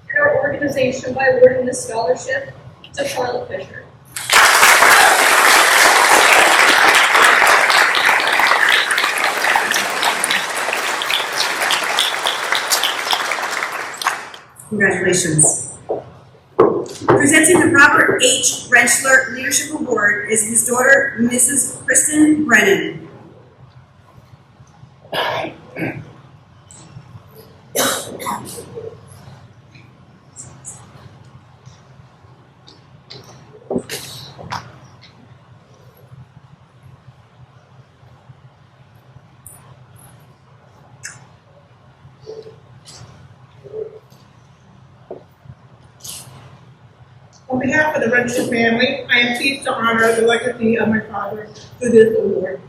[SPEAKER 9] and our organization by awarding this scholarship to Charlotte Fisher.
[SPEAKER 1] Congratulations. Presenting the Robert H. Rentschler Leadership Award is his daughter, Mrs. Kristen Brennan.
[SPEAKER 10] On behalf of the Rentschler family, I am pleased to honor the legacy of my father through this award.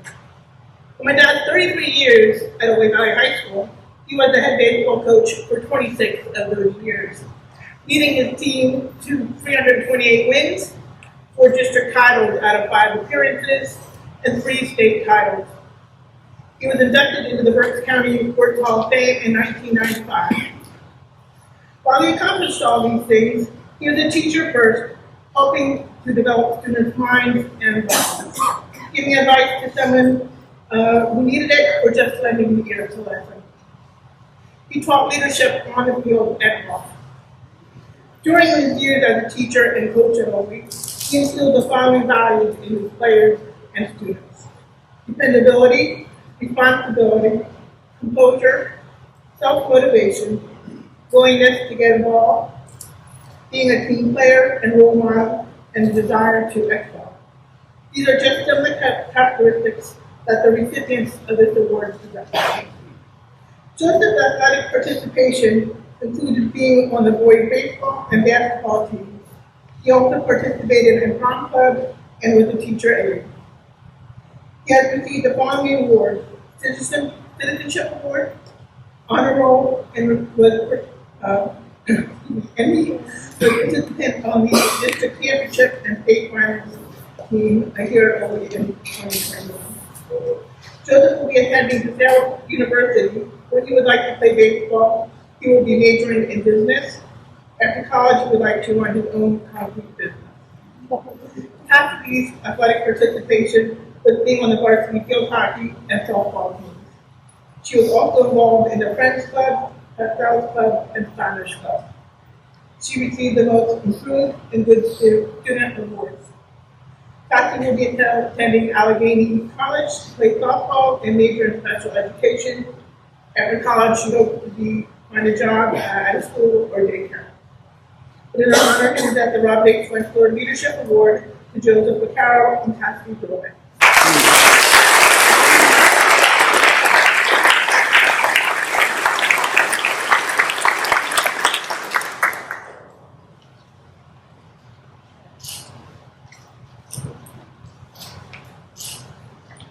[SPEAKER 10] For my dad's 33 years at Oley Valley High School, he was the head baseball coach for 26 of those years, leading his team to 328 wins, 4 district titles out of 5 appearances, and 3 state titles. He was inducted into the Berks County Sports Hall of Fame in 1995. While he accomplished all these things, he was a teacher first, helping to develop students' minds and thoughts, giving advice to someone who needed it or just lending the ear to listen. He taught leadership on the field and off. During his years as a teacher and coach at Oley, he instilled the following values in his players and students: dependability, responsibility, composure, self-motivation, willingness to get involved, being a team player and role model, and the desire to excel. These are just some of the characteristics that the recipients of this award possess. Joseph's athletic participation included being on the boys' baseball and basketball teams. He also participated in prom club and was a teacher aide. He has received the following awards: Citizenship Award, Honor Roll, and was and he was a participant on the district championship and state finals team here at Oley in 2021. Joseph will be attending DeSale University, where he would like to play baseball. He will be majoring in business. After college, he would like to run his own concrete business. Half of these athletic participation was being on the varsity field hockey and softball teams. She was also involved in the Friends Club, Pascal's Club, and Spanish Club. She received the most improved and good student awards. Kathy will be attending Allegheny College to play softball and major in special education. After college, she hopes to find a job at a school or daycare. It is an honor to present the Robert H. Rentschler Leadership Award to Joseph Vaccaro and Kathy Dorman.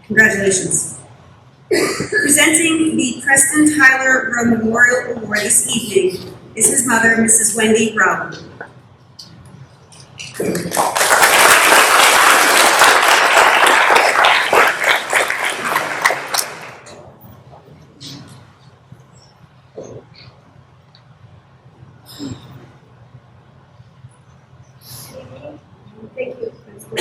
[SPEAKER 1] Congratulations. Presenting the Preston Tyler Rowe Memorial Award this evening is his mother, Mrs. Wendy Rowe.
[SPEAKER 9] Thank you, Principal.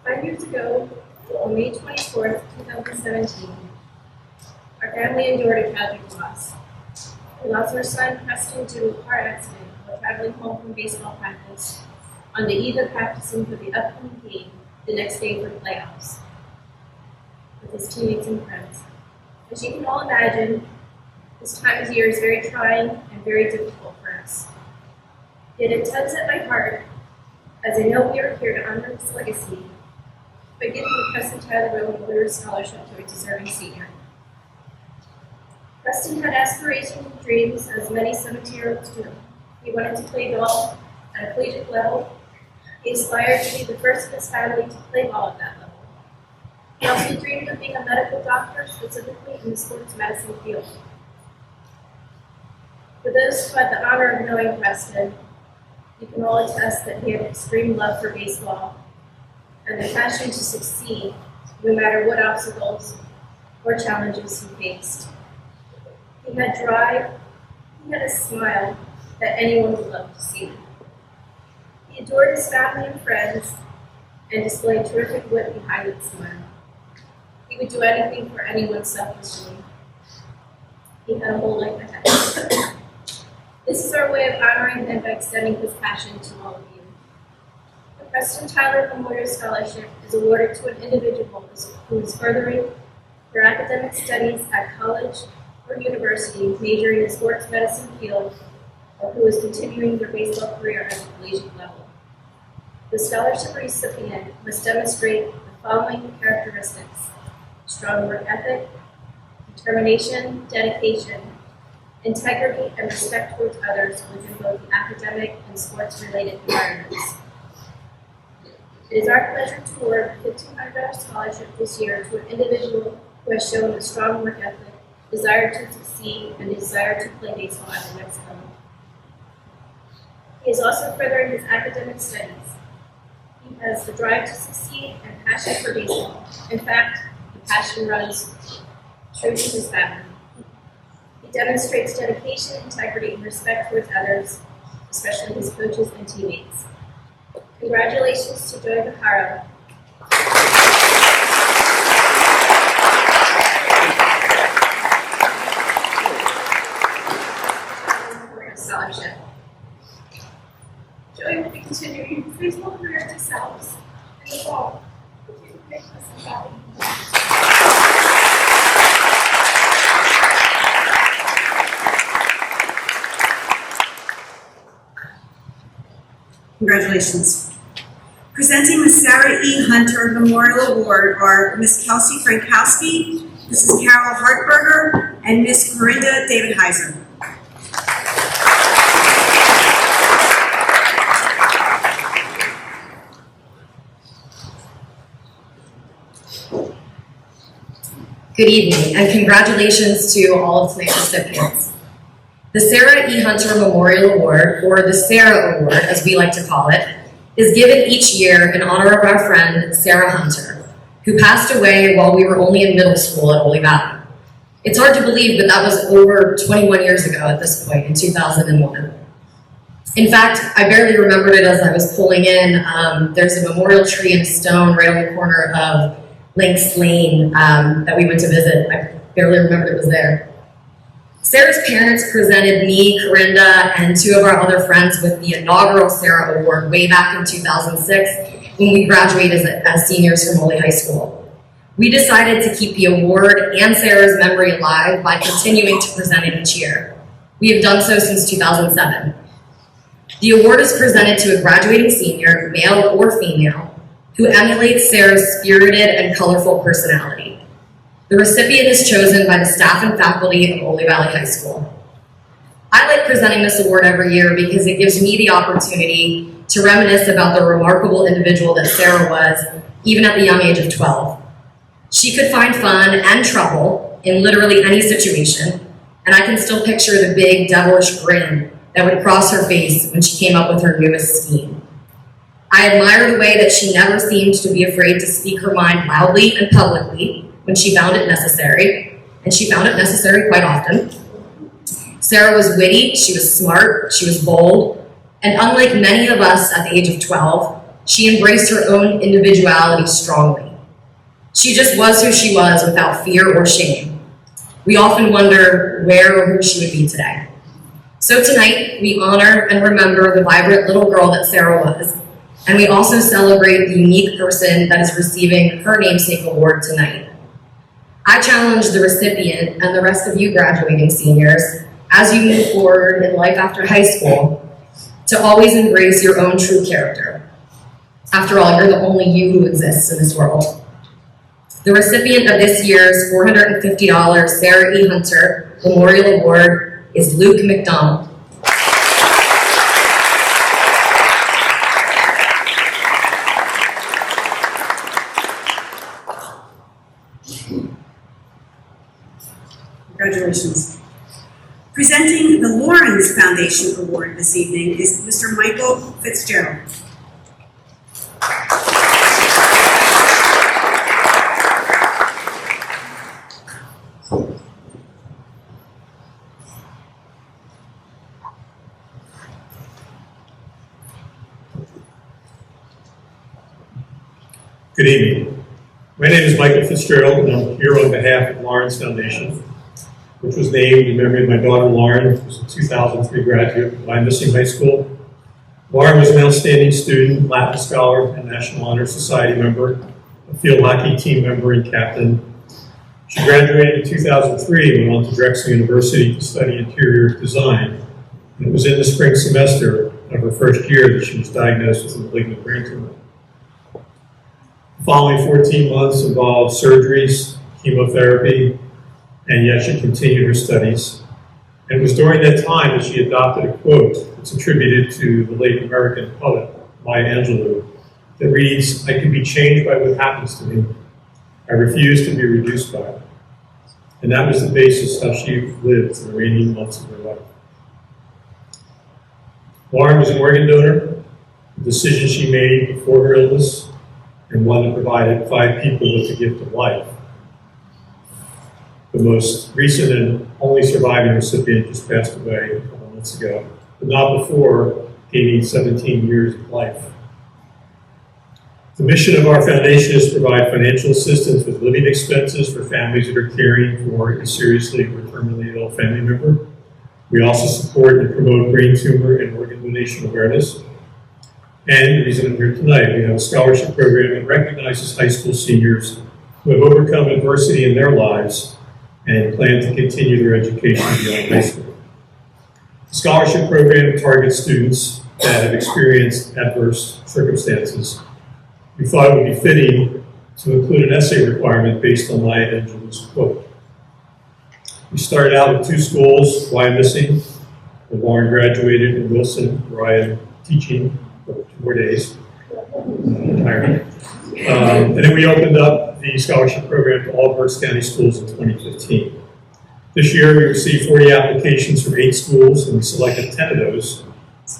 [SPEAKER 9] 5 years ago, on May 24th, 2017, our family endured a tragic loss. We lost our son, Preston, to a car accident while traveling home from baseball practice on the eve of practicing for the upcoming game the next day for playoffs with his teammates and friends. As you can all imagine, this time of year is very trying and very difficult for us. Yet it tugs at my heart, as I know we are here to honor his legacy by giving the Preston Tyler Lynx Scholarship to a deserving senior. Preston had aspirations and dreams, as many 17-year-olds do. He wanted to play ball at a collegiate level. He aspired to be the first in his family to play ball at that level. He also dreamed of being a medical doctor, specifically in the sports medicine field. For those who had the honor of knowing Preston, you can all attest that he had extreme love for baseball and the passion to succeed, no matter what obstacles or challenges he faced. He had drive, he had a smile that anyone would love to see. He adored his family and friends and displayed terrific wit behind that smile. He would do anything for anyone selfishly. He had a whole life ahead. This is our way of honoring him by extending his passion to all of you. The Preston Tyler Memorial Scholarship is awarded to an individual who is furthering their academic studies at college or university, majoring in the sports medicine field, or who is continuing their baseball career at the collegiate level. The scholarship recipient must demonstrate the following characteristics: strong work ethic, determination, dedication, integrity, and respect towards others within both the academic and sports-related environments. It is our pleasure to award a $1,500 scholarship this year to an individual who has shown a strong work ethic, desire to succeed, and desire to play baseball at the next level. He is also furthering his academic studies. He has the drive to succeed and passion for baseball. In fact, the passion runs true to his family. He demonstrates dedication, integrity, and respect towards others, especially his coaches and teammates. Congratulations to Joy Baharo. Scholarship. Joy will be continuing his baseball career to South in the fall.
[SPEAKER 1] Congratulations. Presenting the Sarah E. Hunter Memorial Award are Ms. Kelsey Frankowski, Mrs. Carol Hartberger, and Ms. Corinda David Heiser.
[SPEAKER 11] Good evening, and congratulations to all of tonight's recipients. The Sarah E. Hunter Memorial Award, or the Sarah Award as we like to call it, is given each year in honor of our friend Sarah Hunter, who passed away while we were only in middle school at Oley Valley. It's hard to believe, but that was over 21 years ago at this point, in 2001. In fact, I barely remembered it as I was pulling in. There's a memorial tree and a stone right on the corner of Lynx Lane that we went to visit. I barely remembered it was there. Sarah's parents presented me, Corinda, and two of our other friends with the inaugural Sarah Award way back in 2006 when we graduated as seniors from Oley High School. We decided to keep the award and Sarah's memory alive by continuing to present it each year. We have done so since 2007. The award is presented to a graduating senior, male or female, who emulates Sarah's spirited and colorful personality. The recipient is chosen by the staff and faculty of Oley Valley High School. I like presenting this award every year because it gives me the opportunity to reminisce about the remarkable individual that Sarah was, even at the young age of 12. She could find fun and trouble in literally any situation, and I can still picture the big devilish grin that would cross her face when she came up with her newest scheme. I admire the way that she never seemed to be afraid to speak her mind loudly and publicly when she found it necessary, and she found it necessary quite often. Sarah was witty, she was smart, she was bold, and unlike many of us at the age of 12, she embraced her own individuality strongly. She just was who she was without fear or shame. We often wonder where or who she would be today. So tonight, we honor and remember the vibrant little girl that Sarah was, and we also celebrate the unique person that is receiving her namesake award tonight. I challenge the recipient and the rest of you graduating seniors, as you move forward in life after high school, to always embrace your own true character. After all, you're the only you who exists in this world. The recipient of this year's $450 Sarah E. Hunter Memorial Award is Luke McDonald.
[SPEAKER 1] Congratulations. Presenting the Lawrence Foundation Award this evening is Mr. Michael Fitzgerald.
[SPEAKER 5] Good evening. My name is Michael Fitzgerald, and I'm here on behalf of Lawrence Foundation, which was named in memory of my daughter Lauren, who was a 2003 graduate of Musicianship High School. Lauren was an outstanding student, Latin scholar, and National Honor Society member, a field hockey team member and captain. She graduated in 2003 and went on to Drexel University to study interior design. And it was in the spring semester of her first year that she was diagnosed with a malignant brain tumor. The following 14 months involved surgeries, chemotherapy, and yet she continued her studies. And it was during that time that she adopted a quote that's attributed to the late American poet, Maya Angelou, that reads, "I can be changed by what happens to me. I refuse to be reduced by it." And that was the basis how she lived the remaining months of her life. Lauren was an organ donor, a decision she made before her illness, and one that provided 5 people with the gift of life. The most recent and only surviving recipient just passed away a couple months ago, but not before gaining 17 years of life. The mission of our foundation is to provide financial assistance with living expenses for families that are caring for a seriously or terminally ill family member. We also support and promote brain tumor and organ donation awareness. And the reason I'm here tonight, we have a scholarship program that recognizes high school seniors who have overcome adversity in their lives and plan to continue their education beyond high school. The scholarship program targets students that have experienced adverse circumstances. We thought it would be fitting to include an essay requirement based on Maya Angelou's quote. We started out with 2 schools, why I'm missing, where Lauren graduated, in Wilson, where I am teaching for 2 more days, retiring. And then we opened up the scholarship program to all Berks County schools in 2015. This year we received 40 applications from 8 schools, and we selected 10 of those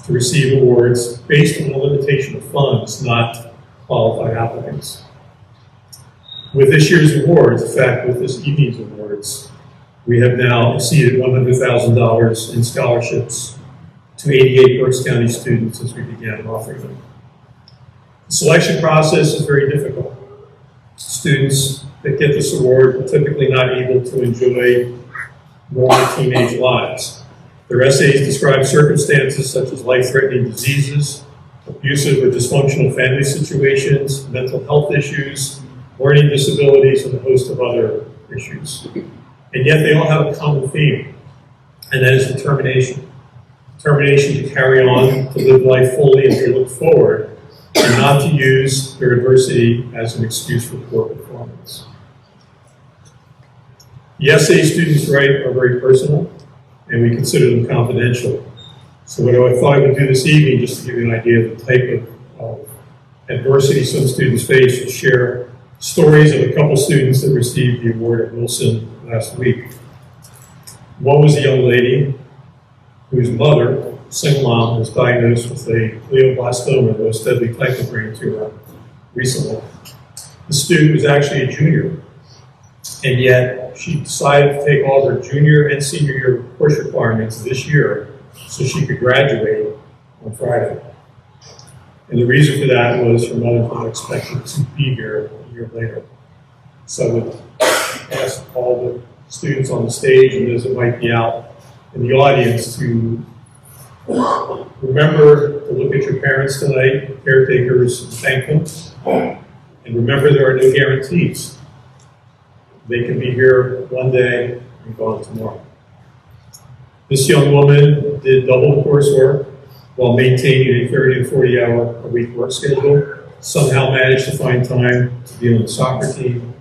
[SPEAKER 5] to receive awards based on the limitation of funds, not qualified applicants. With this year's awards, in fact, with this evening's awards, we have now exceeded $100,000 in scholarships to 88 Berks County students since we began offering them. The selection process is very difficult. Students that get this award are typically not able to enjoy normal teenage lives. Their essays describe circumstances such as life-threatening diseases, abusive or dysfunctional family situations, mental health issues, learning disabilities, and a host of other issues. And yet they all have a common theme, and that is determination. Determination to carry on, to live life fully, and to look forward, and not to use their adversity as an excuse for poor performance. The essays students write are very personal, and we consider them confidential. So what I thought I would do this evening, just to give you an idea of the type of adversity some students face, is share stories of a couple students that received the award at Wilson last week. One was a young lady whose mother, single mom, was diagnosed with a glioblastoma, the most deadly type of brain tumor, recently. The student was actually a junior, and yet she decided to take all her junior and senior year course requirements this year so she could graduate on Friday. And the reason for that was her mother was not expected to be here a year later. So I would ask all the students on the stage and those that might be out in the audience to remember to look at your parents tonight, caretakers, and thank them. And remember, there are no guarantees. They can be here one day and gone tomorrow. This young woman did double coursework while maintaining a 30 to 40 hour a week work schedule. Somehow managed to find time to be on the soccer team.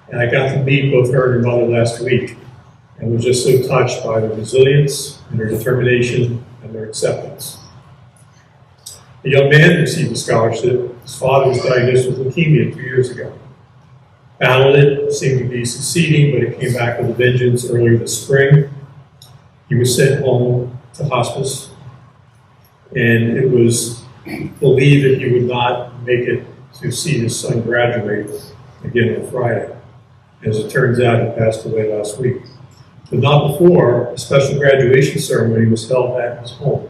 [SPEAKER 5] And I got to meet both her and her mother last week and was just so touched by their resilience and their determination and their acceptance. The young man received a scholarship. His father was diagnosed with leukemia 2 years ago. Battled it, seemed to be succeeding, but it came back with a vengeance earlier this spring. He was sent home to hospice, and it was believed that he would not make it to see his son graduate again on Friday. As it turns out, he passed away last week. But not before, a special graduation ceremony was held at his home,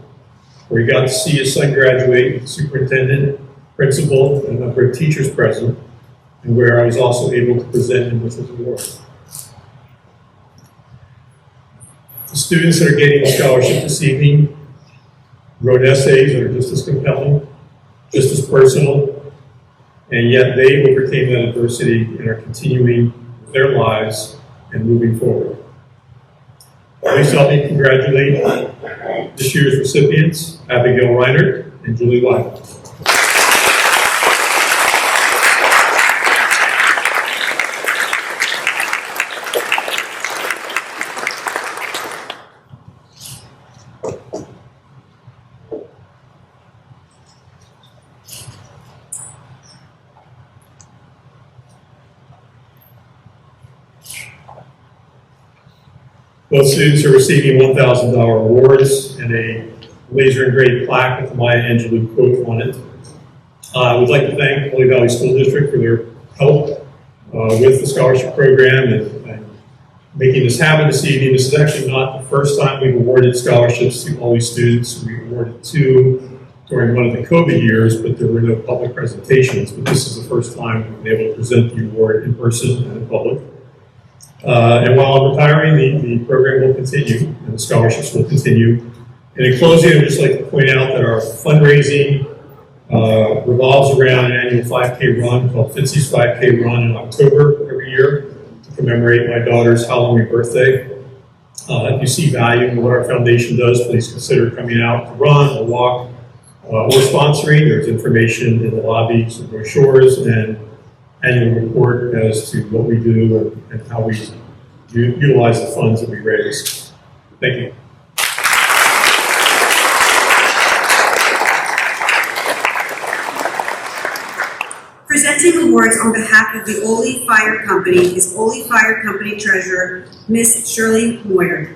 [SPEAKER 5] where he got to see his son graduate with the superintendent, principal, and a number of teachers present, and where I was also able to present him with his award. The students that are getting the scholarship this evening wrote essays that are just as compelling, just as personal, and yet they overcame that adversity and are continuing their lives and moving forward. Please help me congratulate this year's recipients, Abigail Reinert and Julie Wilder. Both students are receiving $1,000 awards and a laser engraved plaque with the Maya Angelou quote on it. I would like to thank Oley Valley School District for their help with the scholarship program and making this happen this evening. This is actually not the first time we've awarded scholarships to Oley students. We awarded 2 during one of the COVID years, but there were no public presentations. But this is the first time we've been able to present the award in person and in public. And while I'm retiring, the program will continue, and the scholarships will continue. And in closing, I'd just like to point out that our fundraising revolves around an annual 5K run called Fitzy's 5K Run in October every year to commemorate my daughter's Halloween birthday. If you see value in what our foundation does, please consider coming out to run or walk or sponsoring. There's information in the lobby, some brochures, and annual report as to what we do and how we utilize the funds that we raise. Thank you.
[SPEAKER 1] Presenting awards on behalf of the Oley Fire Company is Oley Fire Company Treasurer, Miss Shirley Moyer.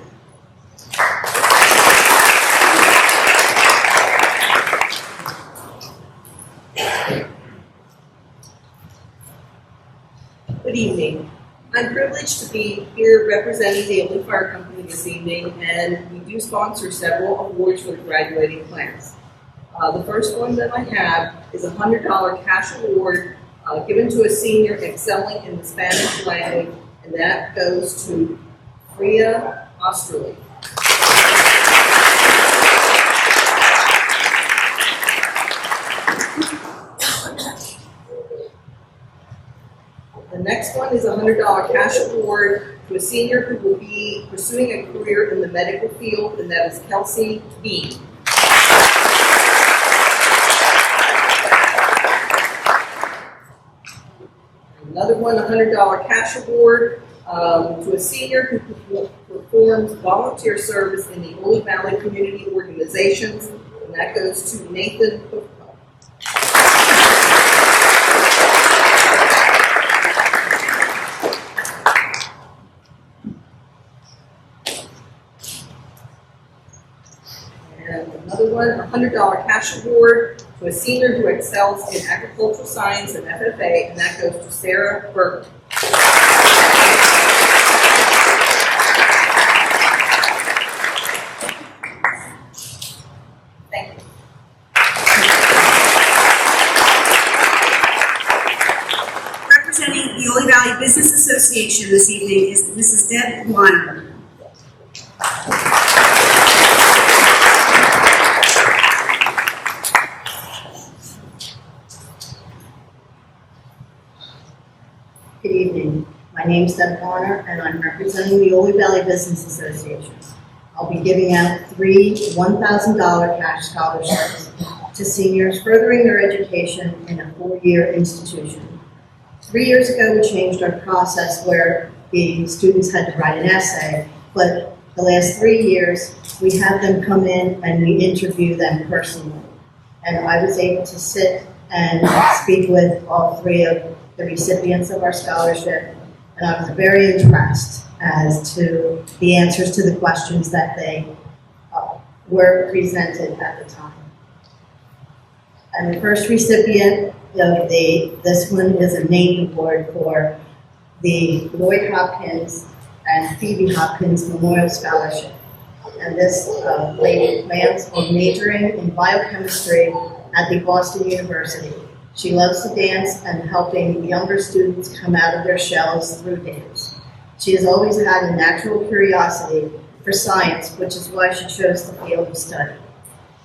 [SPEAKER 12] Good evening. I'm privileged to be here representing the Oley Fire Company this evening, and we do sponsor several awards for the graduating class. The first one that I have is a $100 cash award given to a senior excelling in the Spanish language, and that goes to Freya Osterley. The next one is a $100 cash award to a senior who will be pursuing a career in the medical field, and that is Kelsey Bean. Another one, a $100 cash award to a senior who performs volunteer service in the Oley Valley Community Organizations, and that goes to Nathan Cook. And another one, a $100 cash award to a senior who excels in agricultural science and FFA, and that goes to Sarah Burke. Thank you.
[SPEAKER 1] Representing the Oley Valley Business Association this evening is Mrs. Deb Weiner.
[SPEAKER 13] Good evening. My name's Deb Warner, and I'm representing the Oley Valley Business Association. I'll be giving out 3 $1,000 cash scholarships to seniors furthering their education in a 4-year institution. 3 years ago, we changed our process where the students had to write an essay, but the last 3 years, we have them come in and we interview them personally. And I was able to sit and speak with all 3 of the recipients of our scholarship, and I was very impressed as to the answers to the questions that they were presented at the time. And the first recipient of this one is a named award for the Lloyd Hopkins and Phoebe Hopkins Memorial Scholarship. And this lady plans on majoring in biochemistry at the Boston University. She loves to dance and helping younger students come out of their shells through dance. She has always had a natural curiosity for science, which is why she chose the field of study.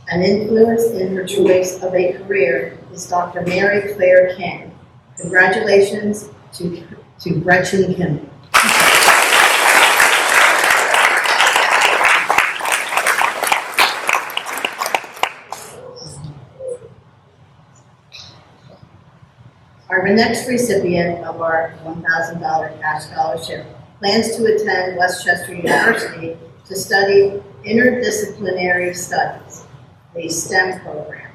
[SPEAKER 13] An influence in her choice of a career is Dr. Mary Claire King. Congratulations to Gretchen Kimball. Our next recipient of our $1,000 cash scholarship plans to attend Westchester University to study interdisciplinary studies, the STEM program.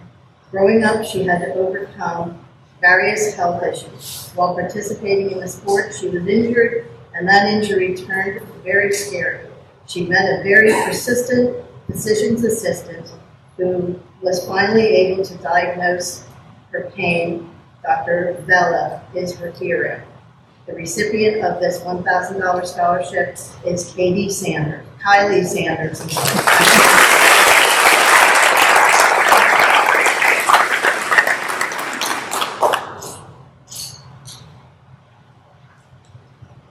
[SPEAKER 13] Growing up, she had to overcome various health issues. While participating in the sport, she was injured, and that injury turned very scary. She met a very persistent physician's assistant who was finally able to diagnose her pain. Dr. Vella is her hero. The recipient of this $1,000 scholarship is Kylie Sanders.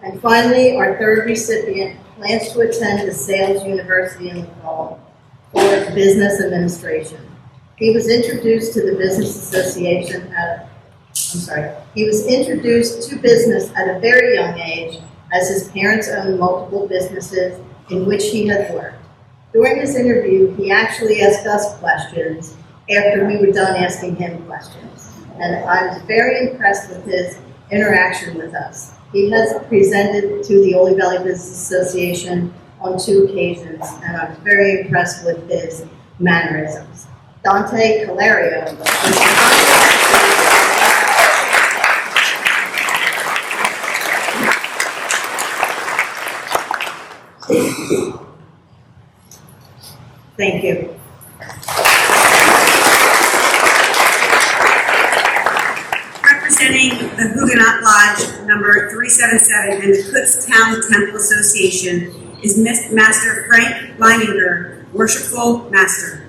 [SPEAKER 13] And finally, our third recipient plans to attend the Sales University in the fall for business administration. He was introduced to business at a very young age, as his parents owned multiple businesses in which he had worked. During his interview, he actually asked us questions after we were done asking him questions. And I was very impressed with his interaction with us. He has presented to the Oley Valley Business Association on 2 occasions, and I was very impressed with his mannerisms. Dante Calario. Thank you.
[SPEAKER 1] Representing the Huguenot Lodge number 377 and the Kutztown Temple Association is Master Frank Leininger, Worshipful Master.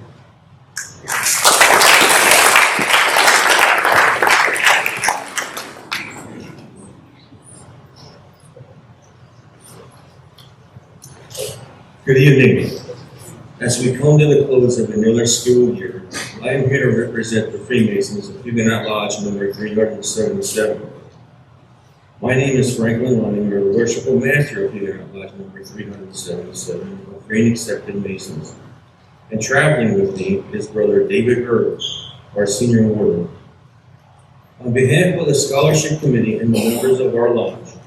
[SPEAKER 14] Good evening. As we come to the close of another school year, I am here to represent the Freemasons of Huguenot Lodge number 377. My name is Franklin Leininger, the Worshipful Master of Huguenot Lodge number 377 of Free and Accepted Masons. And traveling with me is Brother David Earl, our Senior Warden. On behalf of the Scholarship Committee and the members of our lodge,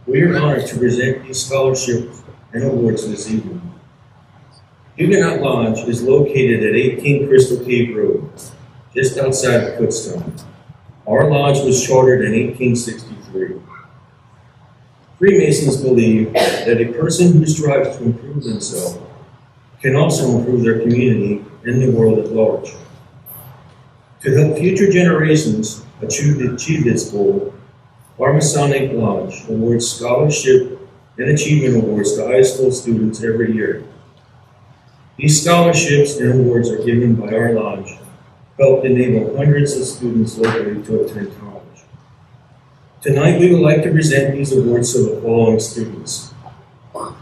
[SPEAKER 14] we are honored to present these scholarships and awards this evening. Huguenot Lodge is located at 18 Crystal Cave Road, just outside of Kutztown. Our lodge was chartered in 1863. Freemasons believe that a person who strives to improve themselves can also improve their community and the world at large. To help future generations achieve this goal, our Masonic Lodge awards scholarship and achievement awards to high school students every year. These scholarships and awards are given by our lodge, help enable hundreds of students locally to attend college. Tonight we would like to present these awards to the following students. For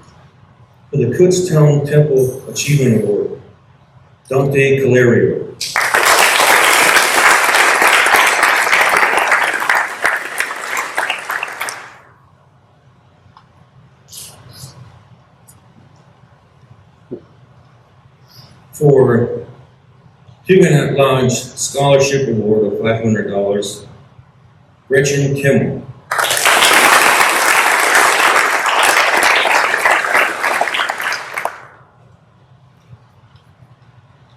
[SPEAKER 14] the Kutztown Temple Achievement Award, Dante Calario. for Huguenot Lodge Scholarship Award of $500, Gretchen Kimmel.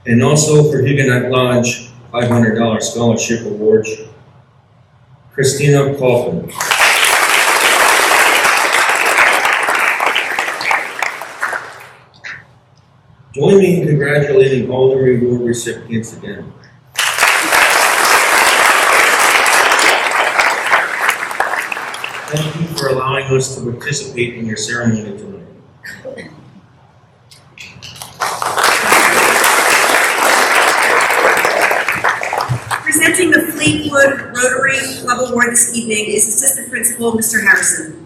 [SPEAKER 14] And also for Huguenot Lodge $500 Scholarship Award, Christina Kaufman. Join me in congratulating all the reward recipients again. Thank you for allowing us to participate in your ceremony tonight.
[SPEAKER 1] Presenting the Fleetwood Rotary Club Award this evening is Assistant Principal Mr. Harrison.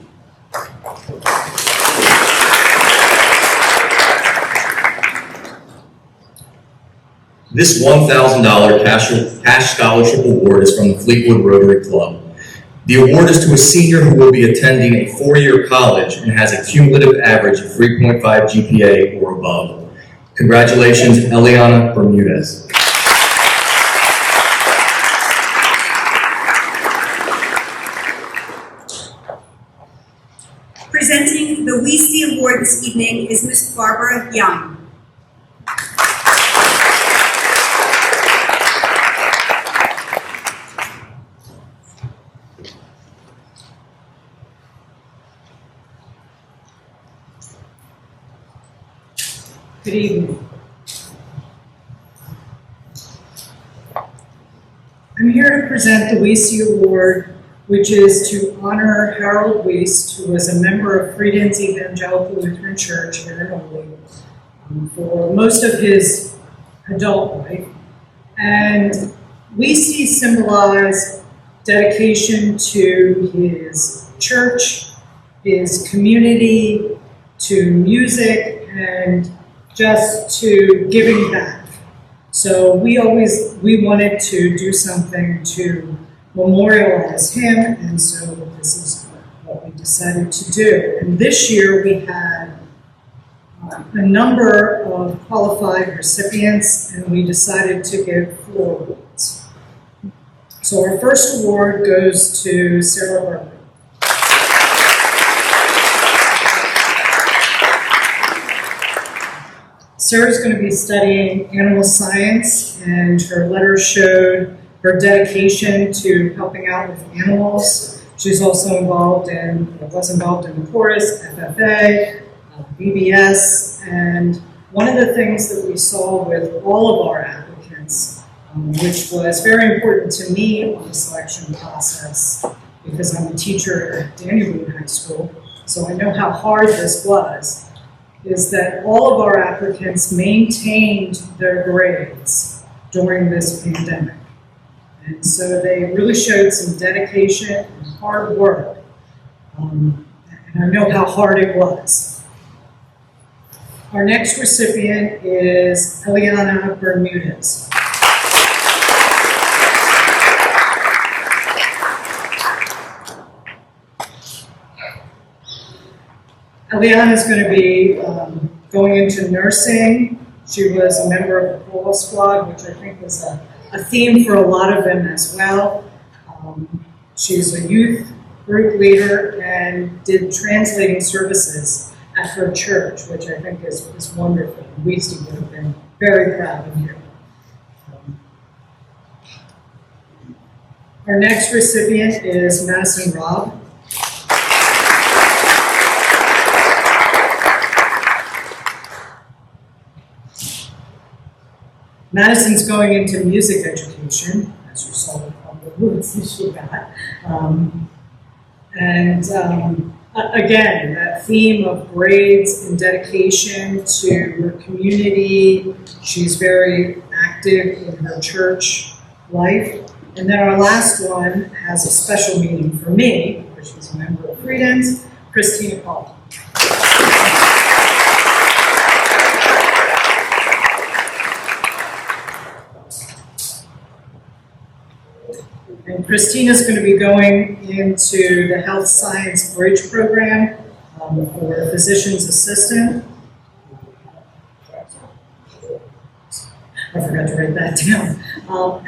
[SPEAKER 6] This $1,000 cash scholarship award is from the Fleetwood Rotary Club. The award is to a senior who will be attending a 4-year college and has a cumulative average of 3.5 GPA or above. Congratulations, Eleanor Bermudez.
[SPEAKER 1] Presenting the WEC Award this evening is Miss Barbara Young.
[SPEAKER 15] Good evening. I'm here to present the WEC Award, which is to honor Harold Wiest, who was a member of Freedom's Evangelical Lutheran Church here in Oley for most of his adult life. And Wiest symbolized dedication to his church, his community, to music, and just to giving back. So we wanted to do something to memorialize him, and so this is what we decided to do. And this year we had a number of qualified recipients, and we decided to give 4 awards. So our first award goes to Sarah Berger. Sarah's going to be studying animal science, and her letter showed her dedication to helping out with animals. She's also was involved in the chorus, FFA, BBS, and one of the things that we saw with all of our applicants, which was very important to me on the selection process, because I'm a teacher at Daniel Boone High School, so I know how hard this was, is that all of our applicants maintained their grades during this pandemic. And so they really showed some dedication and hard work. And I know how hard it was. Our next recipient is Eleanor Bermudez. Eliana is going to be going into nursing. She was a member of the Plural squad, which I think was a theme for a lot of them as well. She's a youth group leader and did translating services at her church, which I think is wonderful. We would have been very proud of you. Our next recipient is Madison Rob. Madison's going into music education, as you saw with all the awards that she got. Again, that theme of grades and dedication to her community. She's very active in her church life. And then our last one has a special meaning for me, because she's a member of Freedom's, Christina Pollack. And Christina's going to be going into the Health Science Bridge Program for a physician's assistant. I forgot to write that down.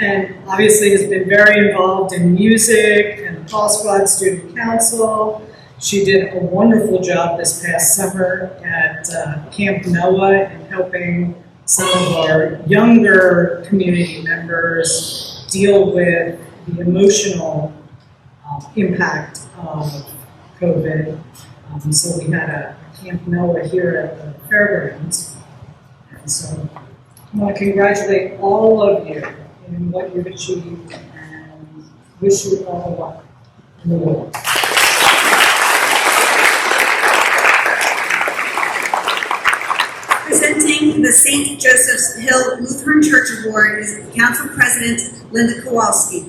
[SPEAKER 15] And obviously has been very involved in music and the Paul Squad Student Council. She did a wonderful job this past summer at Camp Noah in helping some of our younger community members deal with the emotional impact of COVID. So we had a Camp Noah here at the fairgrounds. And so I want to congratulate all of you in what you've achieved and wish you all the luck in the world.
[SPEAKER 1] Presenting the St. Joseph's Hill Lutheran Church Award is Council President Linda Kowalski.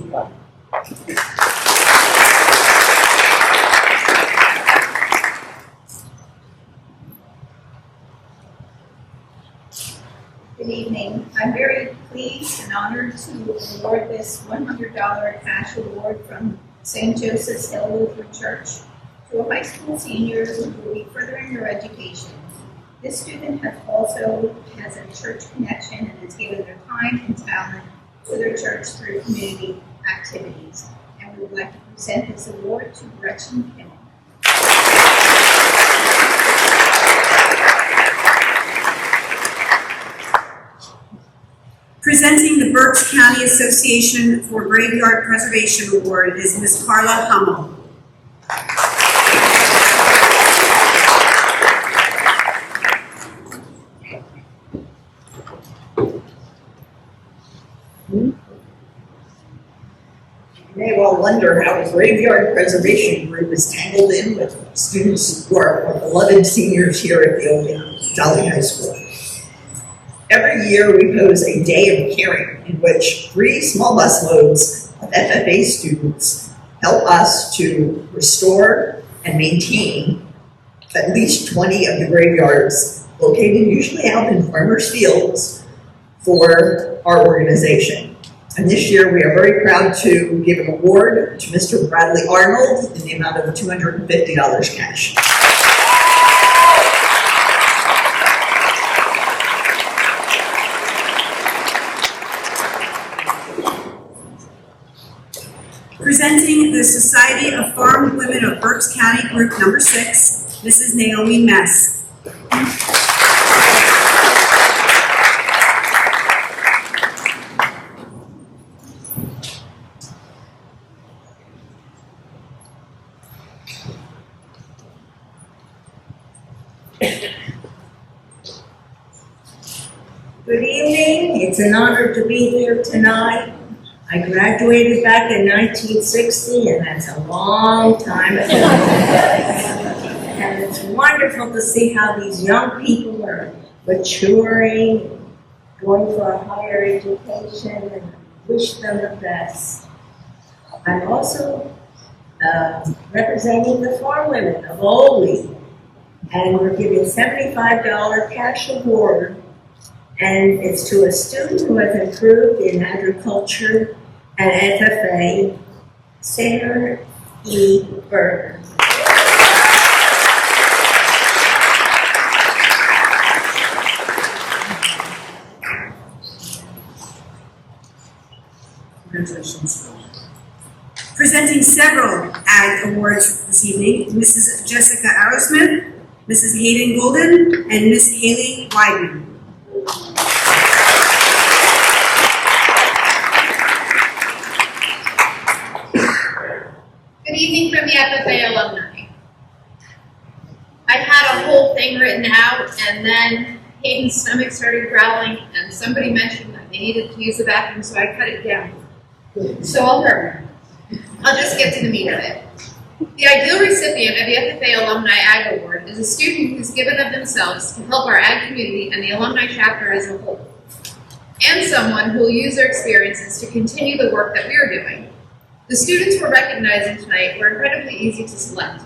[SPEAKER 16] Good evening. I'm very pleased and honored to award this $100 cash award from St. Joseph's Hill Lutheran Church to a high school senior who will be furthering their education. This student has a church connection and has given their time and talent to their church through community activities. And we would like to present this award to Gretchen Kimmel.
[SPEAKER 1] Presenting the Berks County Association for Graveyard Preservation Award is Ms. Carla Hummel.
[SPEAKER 17] You may well wonder how the Graveyard Preservation Group is tangled in with students who are our beloved seniors here at the Oley Valley High School. Every year we host a day of caring in which 3 small bus loads of FFA students help us to restore and maintain at least 20 of the graveyards located usually out in farmers' fields for our organization. And this year we are very proud to give an award to Mr. Bradley Arnold in the amount of $250 cash.
[SPEAKER 1] Presenting the Society of Farm Women of Berks County Group Number 6, Mrs. Naomi Mess.
[SPEAKER 18] Good evening. It's an honor to be here tonight. I graduated back in 1960, and that's a long time ago. And it's wonderful to see how these young people are maturing, going for a higher education, and I wish them the best. I'm also representing the farm women of Oley, and we're giving $75 cash award, and it's to a student who has improved in agriculture and FFA, Sarah E. Berger.
[SPEAKER 1] Congratulations. Presenting several AG awards this evening, Mrs. Jessica Arrowsmith, Mrs. Hayden Golden, and Miss Haley Wyden.
[SPEAKER 19] Good evening from the FFA alumni. I had a whole thing written out, and then Hayden's stomach started growling, and somebody mentioned that they needed to use the bathroom, so I cut it down. So I'll hurry. I'll just get to the meat of it. The ideal recipient of the FFA Alumni Ag Award is a student who's given of themselves to help our ag community and the alumni chapter as a whole, and someone who will use their experiences to continue the work that we are doing. The students we're recognizing tonight were incredibly easy to select.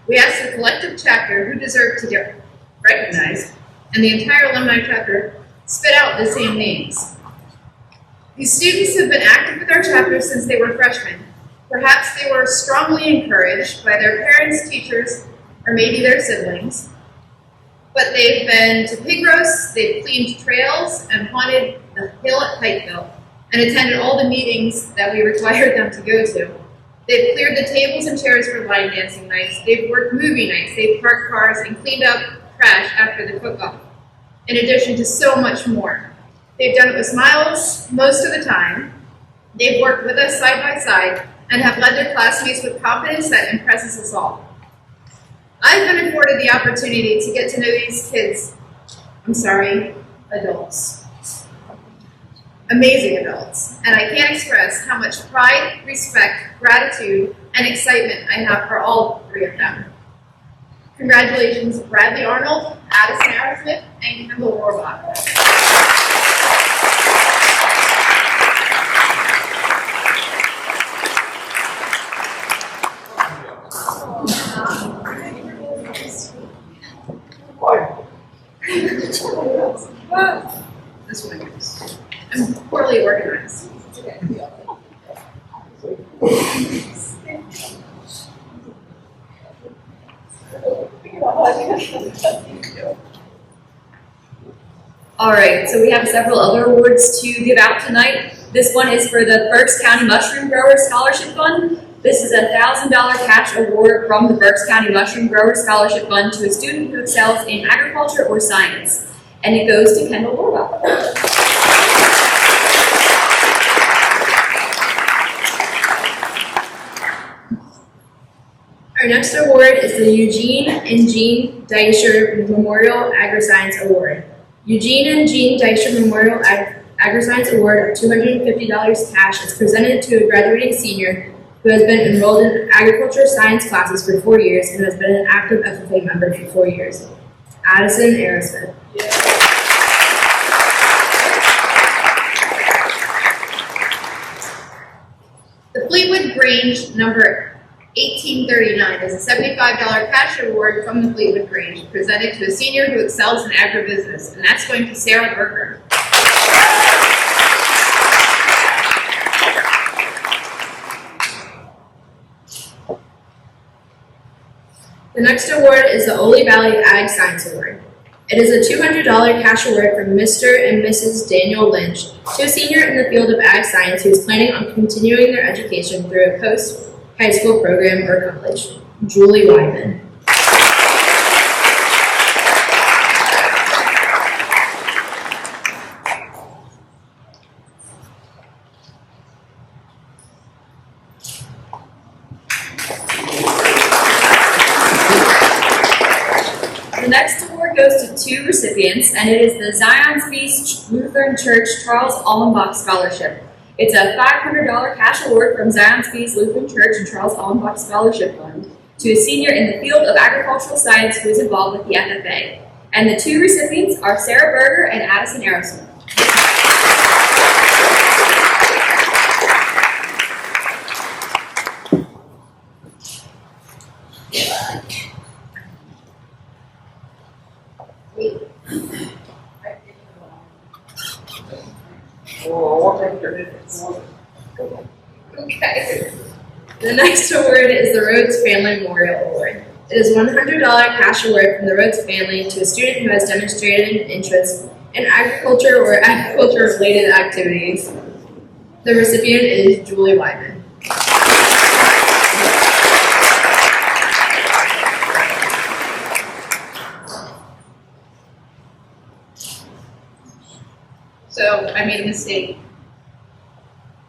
[SPEAKER 19] We asked the collective chapter who deserved to get recognized, and the entire alumni chapter spit out the same names. These students have been active with our chapter since they were freshmen. Perhaps they were strongly encouraged by their parents, teachers, or maybe their siblings. But they've been to pig roasts, they've cleaned trails, and haunted a hill at Pikeville and attended all the meetings that we required them to go to. They've cleared the tables and chairs for line dancing nights, they've worked movie nights, they've parked cars and cleaned up trash after the cook-off, in addition to so much more. They've done it with smiles most of the time. They've worked with us side by side and have led their classmates with confidence that impresses us all. I've been afforded the opportunity to get to know these kids, adults. Amazing adults, and I can't express how much pride, respect, gratitude, and excitement I have for all three of them. Congratulations, Bradley Arnold, Addison Arrowsmith, and Kendall Rohrbach. This one is. I'm poorly organized.
[SPEAKER 11] All right, so we have several other awards to give out tonight. This one is for the Berks County Mushroom Growers Scholarship Fund. This is a $1,000 cash award from the Berks County Mushroom Growers Scholarship Fund to a student who excels in agriculture or science. And it goes to Kendall Rohrbach. Our next award is the Eugene and Jean Deischer Memorial Agri-Science Award. Eugene and Jean Deischer Memorial Agri-Science Award of $250 cash is presented to a graduating senior who has been enrolled in agriculture science classes for 4 years and has been an active FFA member for 4 years. Addison Arrowsmith.
[SPEAKER 19] The Fleetwood Grange number 1839 is a $75 cash award from the Fleetwood Grange presented to a senior who excels in agribusiness, and that's going to Sarah Berger.
[SPEAKER 11] The next award is the Oley Valley Ag Science Award. It is a $200 cash award from Mr. and Mrs. Daniel Lynch to a senior in the field of ag science who is planning on continuing their education through a post-high school program or college. Julie Wyman. The next award goes to 2 recipients, and it is the Zion's Feast Lutheran Church Charles Allenbach Scholarship. It's a $500 cash award from Zion's Feast Lutheran Church and Charles Allenbach Scholarship Fund to a senior in the field of agricultural science who is involved with the FFA. And the 2 recipients are Sarah Berger and Addison Arrowsmith. Okay. The next award is the Rhodes Family Memorial Award. It is a $100 cash award from the Rhodes family to a student who has demonstrated an interest in agriculture or agriculture-related activities. The recipient is Julie Wyman.
[SPEAKER 19] So I made a mistake.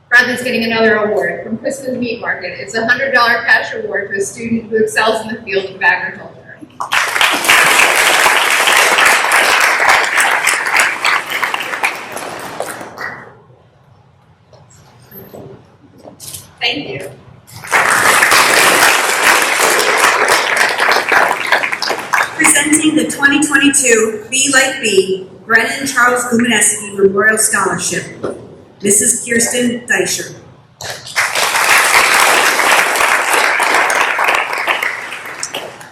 [SPEAKER 19] Bradley's getting another award from Christmas Meat Market. It's a $100 cash award to a student who excels in the field of agriculture. Thank you.
[SPEAKER 1] Presenting the 2022 Be Like Bee, Brennan Charles Gumaneski Memorial Scholarship, Mrs. Kirsten Deischer.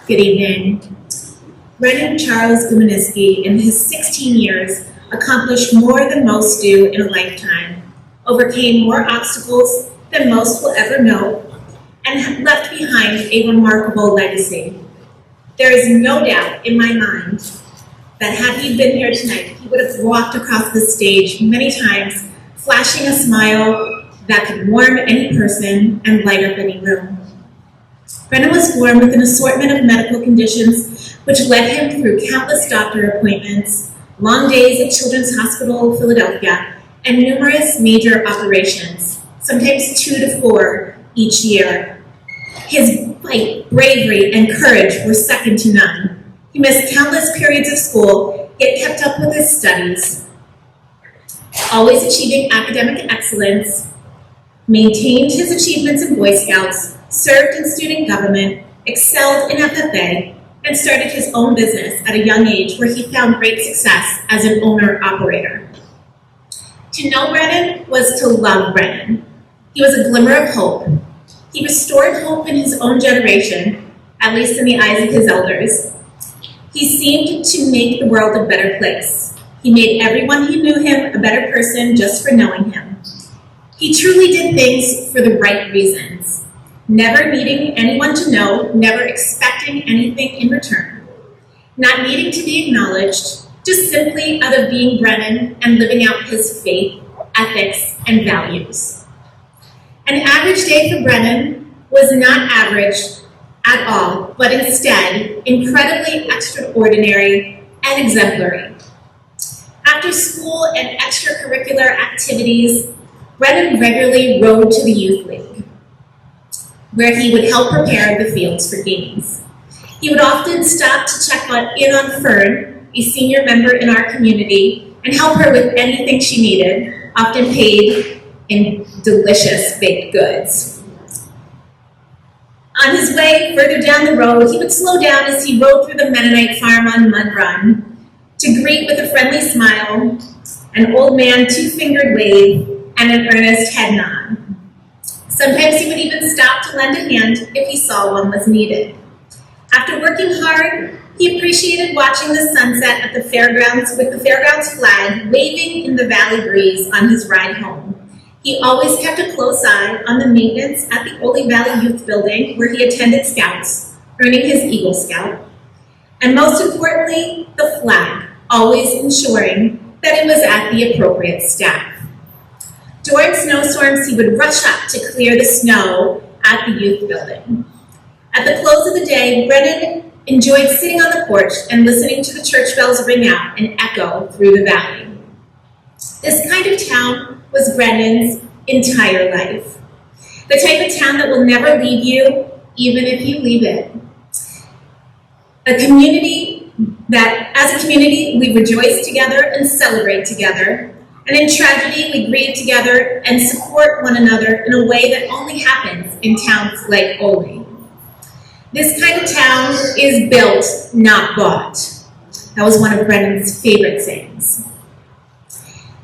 [SPEAKER 20] Good evening. Brennan Charles Gumaneski, in his 16 years, accomplished more than most do in a lifetime, overcame more obstacles than most will ever know, and left behind a remarkable legacy. There is no doubt in my mind that had he been here tonight, he would have walked across the stage many times, flashing a smile that could warm any person and light up any room. Brennan was born with an assortment of medical conditions which led him through countless doctor appointments, long days at Children's Hospital of Philadelphia, and numerous major operations, sometimes 2 to 4 each year. His fight, bravery, and courage were second to none. He missed countless periods of school, yet kept up with his studies, always achieving academic excellence, maintained his achievements in Boy Scouts, served in student government, excelled in FFA, and started his own business at a young age where he found great success as an owner-operator. To know Brennan was to love Brennan. He was a glimmer of hope. He restored hope in his own generation, at least in the eyes of his elders. He seemed to make the world a better place. He made everyone who knew him a better person just for knowing him. He truly did things for the right reasons, never needing anyone to know, never expecting anything in return, not needing to be acknowledged, just simply out of being Brennan and living out his faith, ethics, and values. An average day for Brennan was not average at all, but instead incredibly extraordinary and exemplary. After school and extracurricular activities, Brennan regularly rode to the Youth League, where he would help prepare the fields for games. He would often stop to check in on Fern, a senior member in our community, and help her with anything she needed, often paid in delicious baked goods. On his way further down the road, he would slow down as he rode through the Mennonite farm on Mud Run to greet with a friendly smile, an old man two-fingered wave, and an earnest head nod. Sometimes he would even stop to lend a hand if he saw one was needed. After working hard, he appreciated watching the sunset at the fairgrounds with the fairgrounds flag waving in the valley breeze on his ride home. He always kept a close eye on the maintenance at the Oley Valley Youth Building where he attended Scouts, earning his Eagle Scout. And most importantly, the flag, always ensuring that it was at the appropriate staff. During snowstorms, he would rush up to clear the snow at the youth building. At the close of the day, Brennan enjoyed sitting on the porch and listening to the church bells ring out and echo through the valley. This kind of town was Brennan's entire life. The type of town that will never leave you, even if you leave it. A community that, as a community, we rejoice together and celebrate together. And in tragedy, we grieve together and support one another in a way that only happens in towns like Oley. This kind of town is built, not bought. That was one of Brennan's favorite sayings.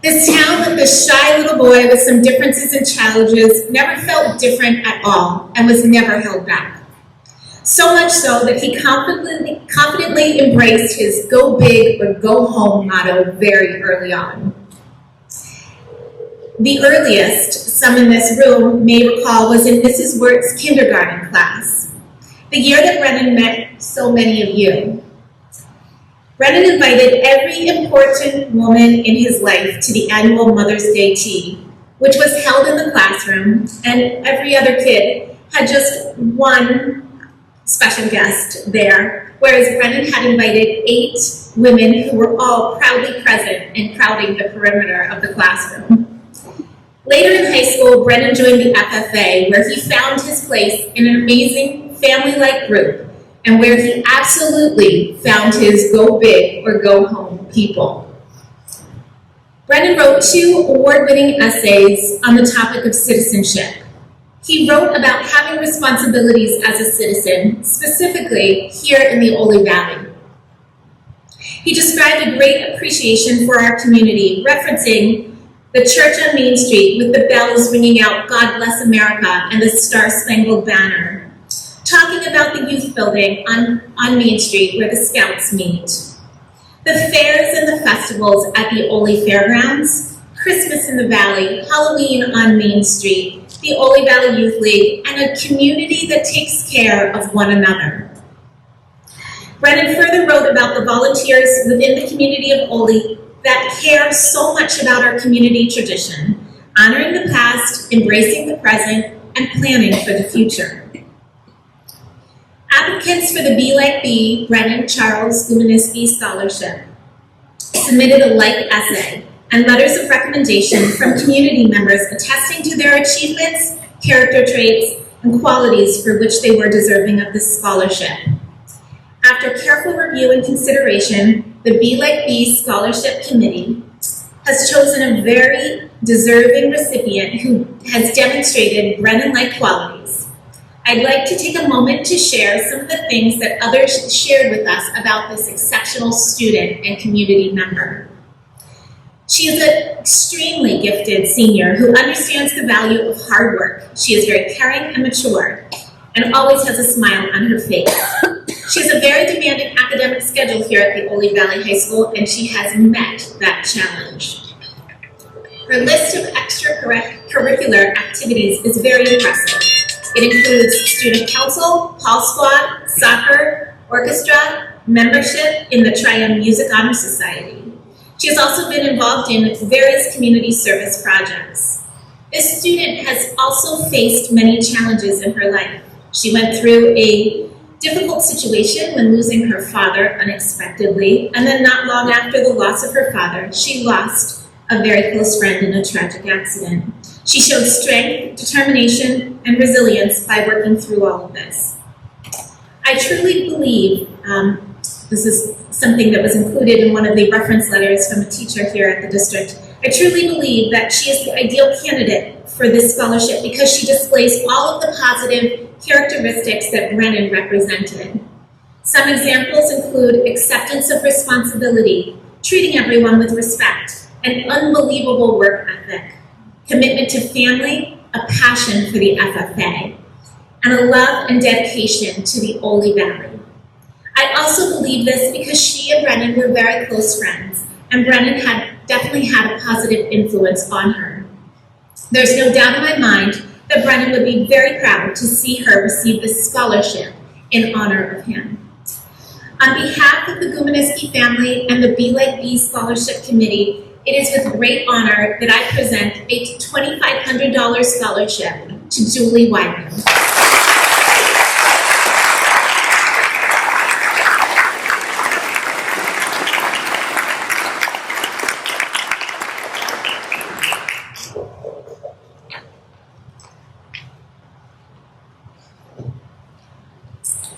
[SPEAKER 20] This town with this shy little boy with some differences and challenges never felt different at all and was never held back. So much so that he confidently embraced his go big or go home motto very early on. The earliest some in this room may recall was in Mrs. Wirt's kindergarten class, the year that Brennan met so many of you. Brennan invited every important woman in his life to the annual Mother's Day tea, which was held in the classroom, and every other kid had just one special guest there, whereas Brennan had invited 8 women who were all proudly present and crowding the perimeter of the classroom. Later in high school, Brennan joined the FFA, where he found his place in an amazing family-like group, and where he absolutely found his go big or go home people. Brennan wrote 2 award-winning essays on the topic of citizenship. He wrote about having responsibilities as a citizen, specifically here in the Oley Valley. He described a great appreciation for our community, referencing the church on Main Street with the bells ringing out God Bless America and the Star-Spangled Banner, talking about the youth building on Main Street where the Scouts meet, the fairs and the festivals at the Oley Fairgrounds, Christmas in the Valley, Halloween on Main Street, the Oley Valley Youth League, and a community that takes care of one another. Brennan further wrote about the volunteers within the community of Oley that care so much about our community tradition, honoring the past, embracing the present, and planning for the future. Applicants for the Be Like Bee, Brennan Charles Gumanisky Scholarship submitted a like essay and letters of recommendation from community members attesting to their achievements, character traits, and qualities for which they were deserving of this scholarship. After careful review and consideration, the Be Like Bee Scholarship Committee has chosen a very deserving recipient who has demonstrated Brennan-like qualities. I'd like to take a moment to share some of the things that others shared with us about this exceptional student and community member. She is an extremely gifted senior who understands the value of hard work. She is very caring and mature and always has a smile on her face. She has a very demanding academic schedule here at the Oley Valley High School, and she has met that challenge. Her list of extracurricular activities is very impressive. It includes student council, Hall Squad, soccer, orchestra, membership in the Triumph Music Honor Society. She has also been involved in various community service projects. This student has also faced many challenges in her life. She went through a difficult situation when losing her father unexpectedly, and then not long after the loss of her father, she lost a very close friend in a tragic accident. She showed strength, determination, and resilience by working through all of this. I truly believe, this is something that was included in one of the reference letters from a teacher here at the district, I truly believe that she is the ideal candidate for this scholarship because she displays all of the positive characteristics that Brennan represented. Some examples include acceptance of responsibility, treating everyone with respect, an unbelievable work ethic, commitment to family, a passion for the FFA, and a love and dedication to the Oley Valley. I also believe this because she and Brennan were very close friends, and Brennan had definitely had a positive influence on her. There's no doubt in my mind that Brennan would be very proud to see her receive this scholarship in honor of him. On behalf of the Gumanisky family and the Be Like Bee Scholarship Committee, it is with great honor that I present a $2,500 scholarship to Julie Wyman.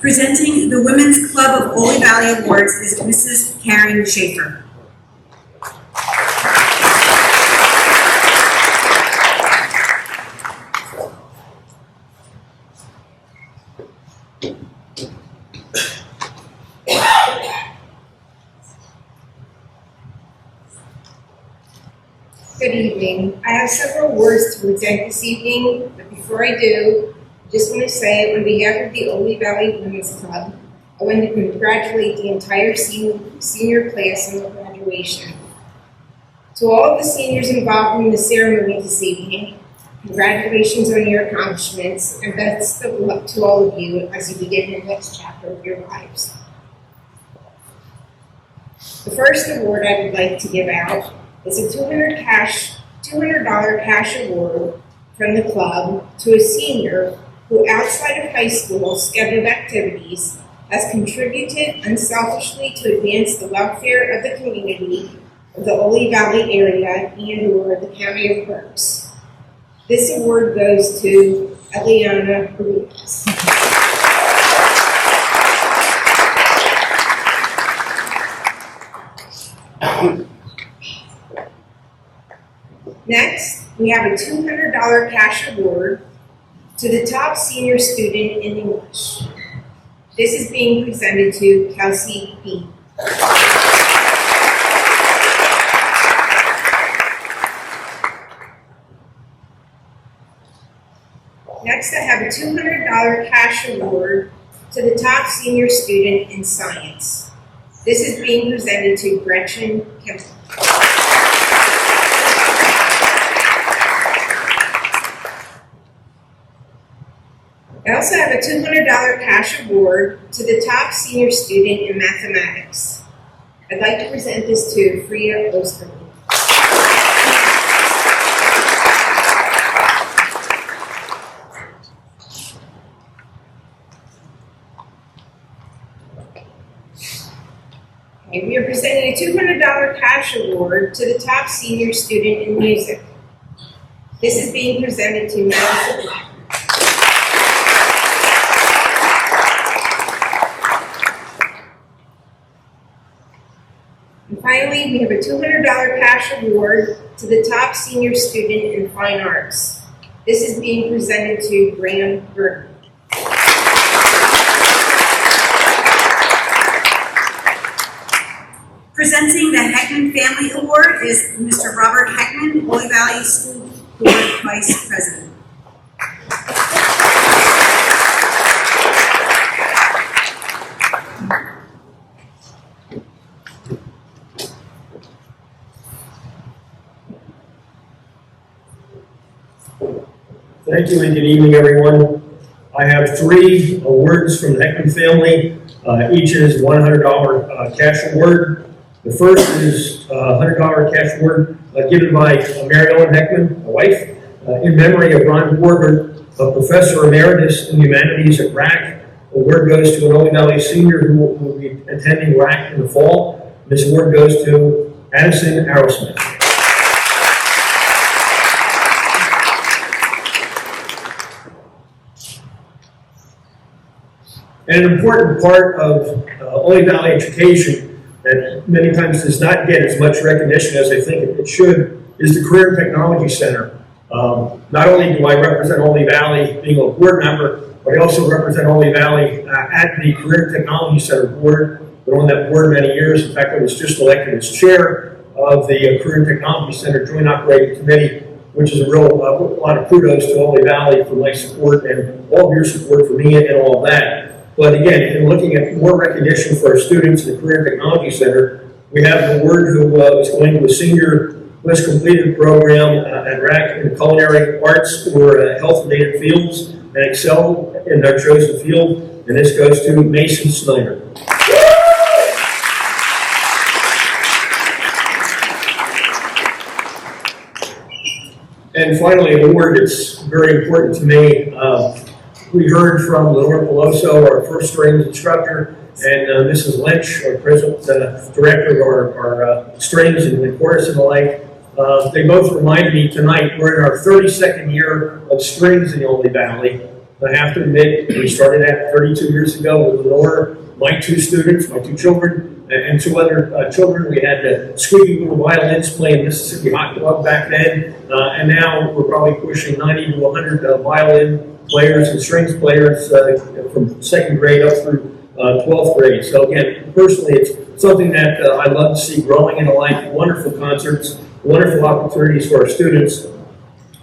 [SPEAKER 1] Presenting the Women's Club of Oley Valley Awards is Mrs. Karen Schaefer.
[SPEAKER 21] Good evening. I have several words to present this evening, but before I do, I just want to say on behalf of the Oley Valley Women's Club, I want to congratulate the entire senior class on the graduation. To all of the seniors involved in the ceremony this evening, congratulations on your accomplishments and best of luck to all of you as you begin the next chapter of your lives. The first award I would like to give out is a $200 cash award from the club to a senior who, outside of high school scheduled activities, has contributed unselfishly to advance the welfare of the community of the Oley Valley area and/or the County of Berks. This award goes to Eleanor Bermudez. Next, we have a $200 cash award to the top senior student in English. This is being presented to Kelsey B. Next, I have a $200 cash award to the top senior student in science. This is being presented to Gretchen Kimball. I also have a $200 cash award to the top senior student in mathematics. I'd like to present this to Freya Osterman. Okay, we are presenting a $200 cash award to the top senior student in music. This is being presented to Madison Rob. And finally, we have a $200 cash award to the top senior student in fine arts. This is being presented to Graham Burton.
[SPEAKER 1] Presenting the Heckman Family Award is Mr. Robert Heckman, Oley Valley School Board Vice President.
[SPEAKER 5] Thank you and good evening, everyone. I have 3 awards from the Heckman family. Each is $100 cash award. The first is a $100 cash award given by Mary Ellen Heckman, my wife, in memory of Ron Borger, a professor emeritus in humanities at RAC. The award goes to an Oley Valley senior who will be attending RAC in the fall. This award goes to Addison Arrowsmith. And an important part of Oley Valley education that many times does not get as much recognition as I think it should is the Career and Technology Center. Not only do I represent Oley Valley being a board member, but I also represent Oley Valley at the Career and Technology Center board. Been on that board many years. In fact, I was just elected as chair of the Career and Technology Center Joint Operating Committee, which is a lot of kudos to Oley Valley for my support and all of your support for me and all of that. But again, in looking at more recognition for our students in the Career and Technology Center, we have an award who is going to a senior who has completed a program at RAC in culinary arts or health-related fields and excel in their chosen field, and this goes to Mason Snyder. And finally, an award that's very important to me. We heard from Lenora our first strings instructor, and Mrs. Lynch, our present director of our strings and the chorus and the like. They both remind me tonight we're in our 32nd year of strings in the Oley Valley. I have to admit, we started at 32 years ago with Lenora, my 2 students, my 2 children, and 2 other children. We had the squeaky little violins playing Mississippi Hot Dog back then, and now we're probably pushing 90 to 100 violin players and strings players from 2nd grade up through 12th grade. So again, personally, it's something that I love to see growing in the life. Wonderful concerts, wonderful opportunities for our students.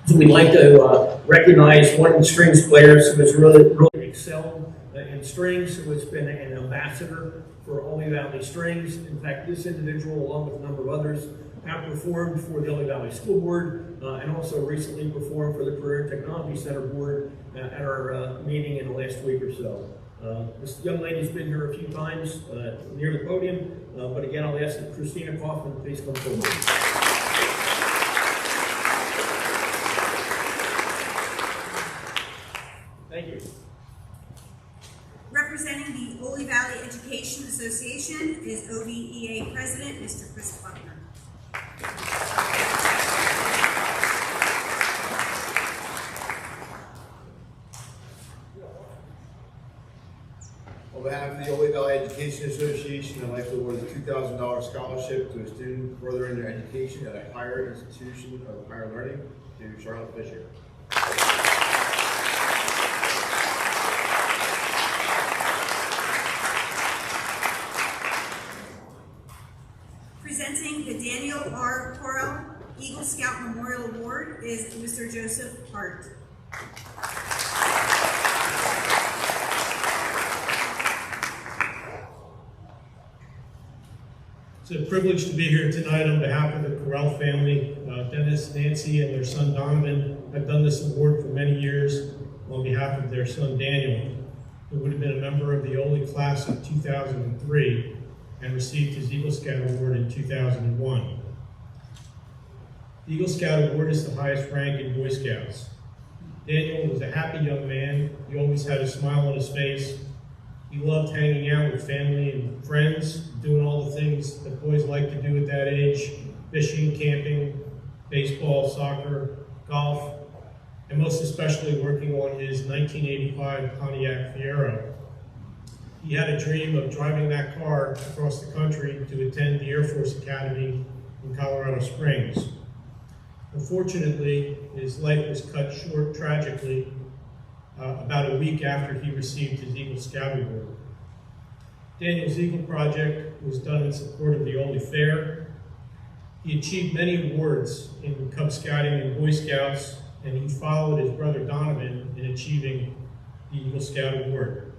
[SPEAKER 5] So we'd like to recognize one of the strings players who has really excelled in strings, who has been an ambassador for Oley Valley Strings. In fact, this individual, along with a number of others, have performed for the Oley Valley School Board and also recently performed for the Career and Technology Center Board at our meeting in the last week or so. This young lady's been here a few times near the podium, but again, I'll ask that Christina Kaufman please come forward. Thank you.
[SPEAKER 1] Representing the Oley Valley Education Association is OVEA President, Mr. Chris Buckner.
[SPEAKER 3] On behalf of the Oley Valley Education Association, I'd like to award the $2,000 scholarship to a student furthering their education at a higher institution of higher learning to Charlotte Fisher.
[SPEAKER 1] Presenting the Daniel R. Plural Eagle Scout Memorial Award is Mr. Joseph Hart.
[SPEAKER 2] It's a privilege to be here tonight on behalf of the Corral family. Dennis, Nancy, and their son Donovan have done this award for many years.
[SPEAKER 4] on behalf of their son Daniel, who would have been a member of the Oley class of 2003 and received his Eagle Scout Award in 2001. The Eagle Scout Award is the highest rank in Boy Scouts. Daniel was a happy young man. He always had a smile on his face. He loved hanging out with family and friends, doing all the things that boys like to do at that age: fishing, camping, baseball, soccer, golf, and most especially working on his 1985 Pontiac Fiero. He had a dream of driving that car across the country to attend the Air Force Academy in Colorado Springs. Unfortunately, his life was cut short tragically about a week after he received his Eagle Scout Award. Daniel's Eagle Project was done in support of the Oley Fair. He achieved many awards in Cub Scouting and Boy Scouts, and he followed his brother Donovan in achieving the Eagle Scout Award.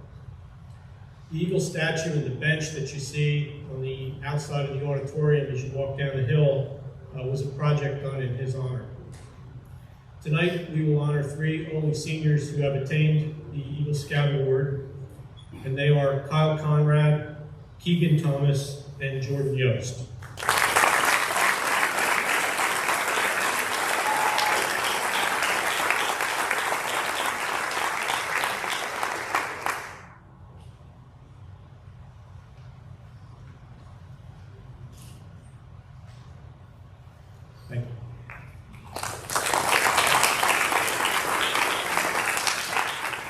[SPEAKER 4] The Eagle statue and the bench that you see on the outside of the auditorium as you walk down the hill was a project done in his honor. Tonight, we will honor 3 Oley seniors who have attained the Eagle Scout Award, and they are Kyle Conrad, Keegan Thomas, and Jordan Yost. Thank you.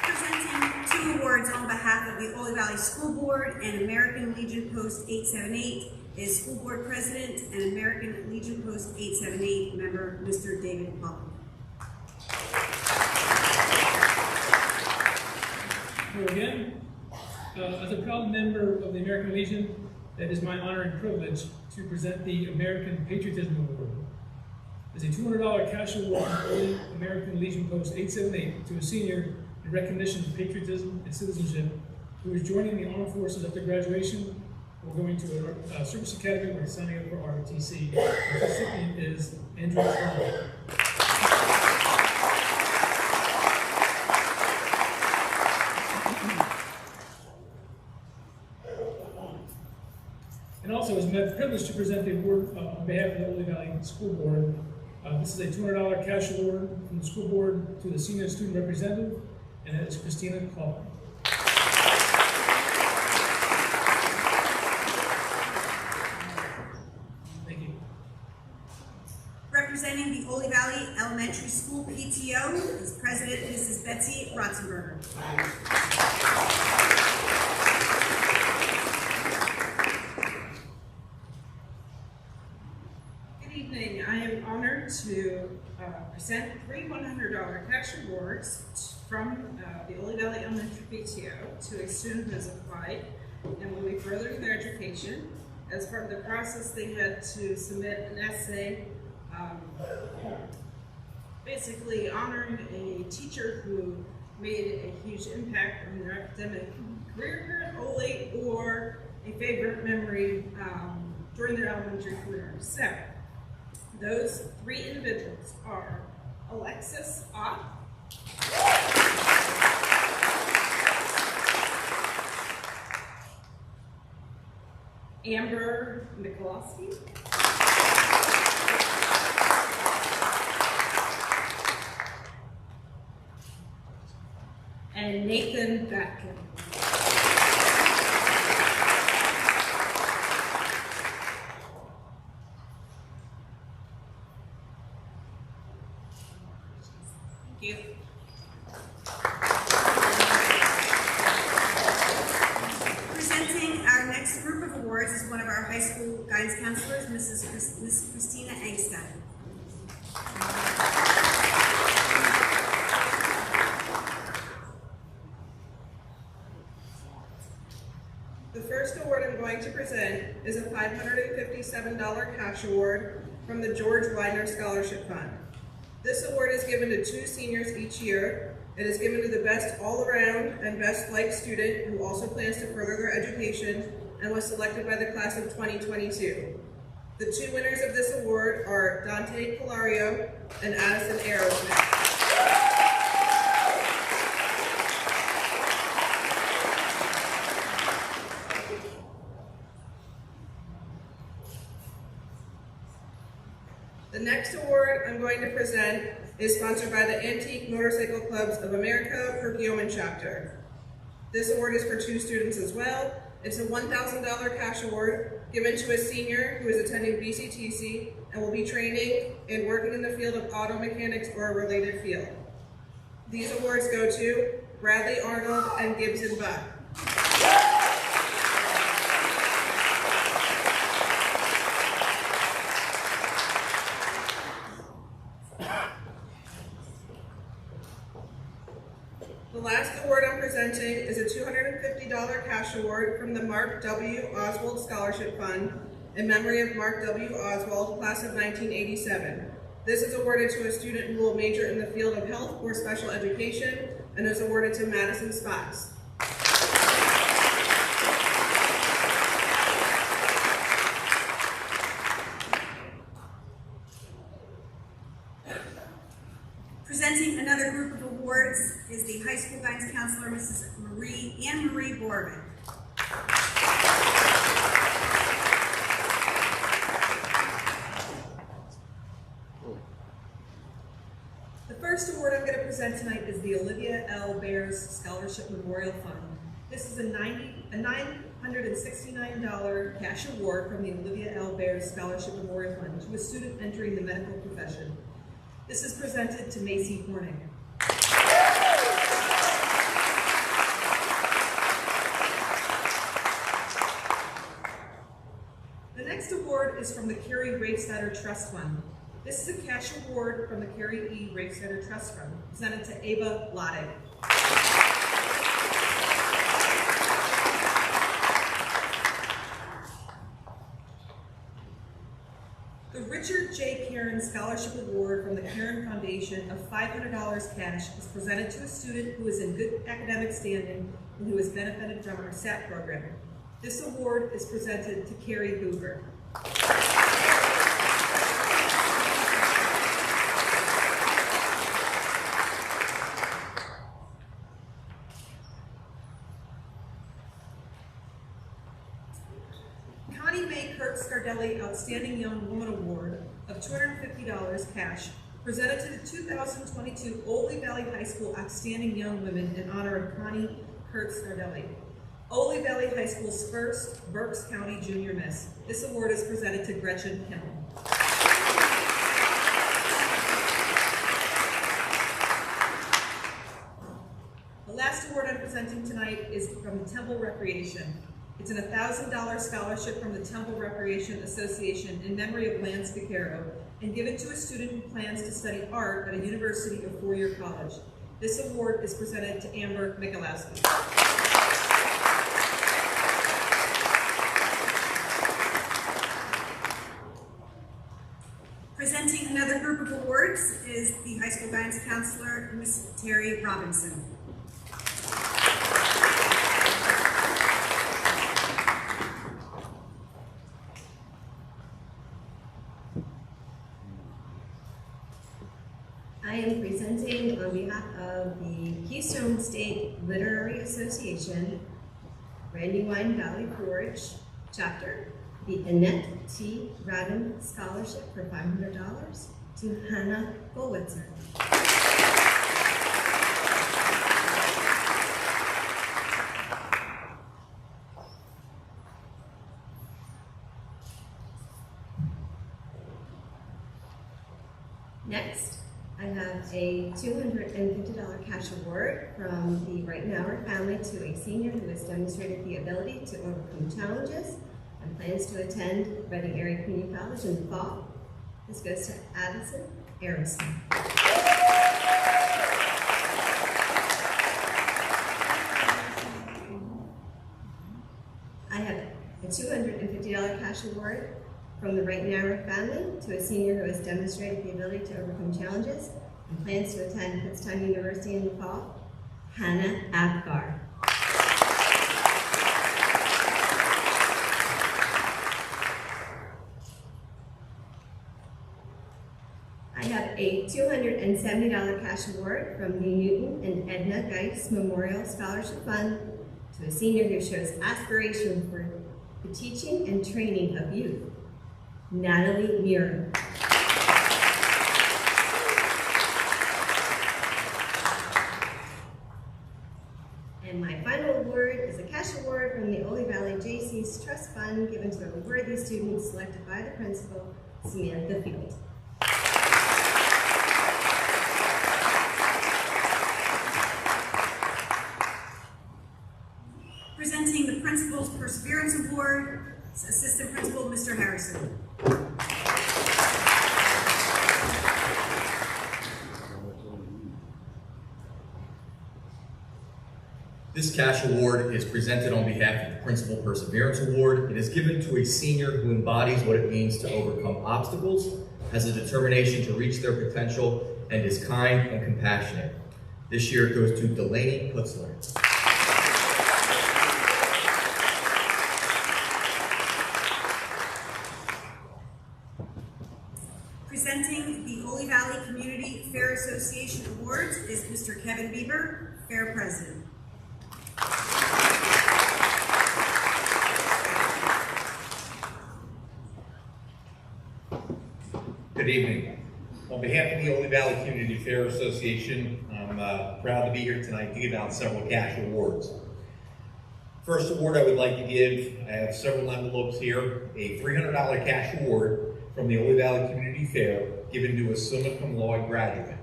[SPEAKER 1] Presenting 2 awards on behalf of the Oley Valley School Board and American Legion Post 878 is School Board President and American Legion Post 878 member, Mr. David Pollack.
[SPEAKER 2] Hello again. As a proud member of the American Legion, it is my honor and privilege to present the American Patriotism Award. It's a $200 cash award from Oley American Legion Post 878 to a senior in recognition of patriotism and citizenship who is joining the armed forces after graduation or going to a service academy or signing up for ROTC. The recipient is Andrew Rob. And also, it's my privilege to present the award on behalf of the Oley Valley School Board. This is a $200 cash award from the school board to the senior student representative, and that is Christina Clark. Thank you.
[SPEAKER 1] Representing the Oley Valley Elementary School PTO is President Mrs. Betsy Rotzenberger.
[SPEAKER 22] Evening. I am honored to present 3 $100 cash awards from the Oley Valley Elementary PTO to a student who has applied and will be furthering their education. As part of the process, they had to submit an essay basically honoring a teacher who made a huge impact on their academic career here at Oley, or a favorite memory during their elementary career. So, those 3 individuals are Alexis Ott, Amber Mikulowski, and Nathan Batkin. Thank you.
[SPEAKER 1] Presenting our next group of awards is one of our high school guidance counselors, Miss Christina Engstad.
[SPEAKER 22] The first award I'm going to present is a $557 cash award from the George Widener Scholarship Fund. This award is given to 2 seniors each year. It is given to the best all-around and best life student who also plans to further their education and was selected by the class of 2022. The 2 winners of this award are Dante Colario and Addison Aerosmith. present is sponsored by the Antique Motorcycle Clubs of America, Perkiomen Chapter. This award is for 2 students as well. It's a $1,000 cash award given to a senior who is attending BCTC and will be training and working in the field of auto mechanics or a related field. These awards go to Bradley Arnold and Gibson Buck. The last award I'm presenting is a $250 cash award from the Mark W. Oswald Scholarship Fund in memory of Mark W. Oswald, class of 1987. This is awarded to a student who will major in the field of health or special education and is awarded to Madison Spots.
[SPEAKER 1] Presenting another group of awards is the high school guidance counselor, Mrs. Anne Marie Borman.
[SPEAKER 7] The first award I'm going to present tonight is the Olivia L. Bears Scholarship Memorial Fund. This is a $969 cash award from the Olivia L. Bears Scholarship Memorial Fund to a student entering the medical profession. This is presented to Macy Horning. The next award is from the Carrie Rafestetter Trust Fund. This is a cash award from the Carrie E. Rafestetter Trust Fund, presented to Ava Loddig. The Richard J. Karen Scholarship Award from the Karen Foundation of $500 cash is presented to a student who is in good academic standing and who has benefited from our SAT program. This award is presented to Carrie Hoover. Outstanding Young Woman Award of $250 cash, presented to the 2022 Oley Valley High School Outstanding Young Women in honor of Connie Kurtz Scardelli. Oley Valley High School's first Berks County Junior Miss. This award is presented to Gretchen Himmel. The last award I'm presenting tonight is from Temple Recreation. It's an $1,000 scholarship from the Temple Recreation Association in memory of Lance Vaquero and given to a student who plans to study art at a university or four-year college. This award is presented to Amber Michalowski.
[SPEAKER 1] Presenting another group of awards is the high school guidance counselor, Ms. Terry Robinson.
[SPEAKER 11] I am presenting on behalf of the Keystone State Literary Association, Brandywine Valley Forge Chapter, the Annette T. Radin Scholarship for $500 to Hannah Golwitzer. Next, I have a $250 cash award from the Right Nower family to a senior who has demonstrated the ability to overcome challenges and plans to attend Reading Area Community College in the fall. This goes to Addison Arison. I have a $250 cash award from the Right Nower family to a senior who has demonstrated the ability to overcome challenges and plans to attend Kutztown University in the fall, Hannah Apgar. I have a $270 cash award from the Newton and Edna Geis Memorial Scholarship Fund to a senior who shows aspiration for the teaching and training of youth, Natalie Muir.
[SPEAKER 8] Peace Trust Fund given to a worthy student selected by the principal, Samantha Field.
[SPEAKER 1] Presenting the Principal's Perseverance Award, Assistant Principal, Mr. Harrison.
[SPEAKER 6] This cash award is presented on behalf of the Principal Perseverance Award. It is given to a senior who embodies what it means to overcome obstacles, has a determination to reach their potential, and is kind and compassionate. This year it goes to Delaney Putzler.
[SPEAKER 1] Presenting the Oley Valley Community Fair Association Awards is Mr. Kevin Bieber, Fair President.
[SPEAKER 10] Good evening. On behalf of the Oley Valley Community Fair Association, I'm proud to be here tonight to give out several cash awards. First award I would like to give, I have several envelopes here, a $300 cash award from the Oley Valley Community Fair given to a summa cum laude graduate.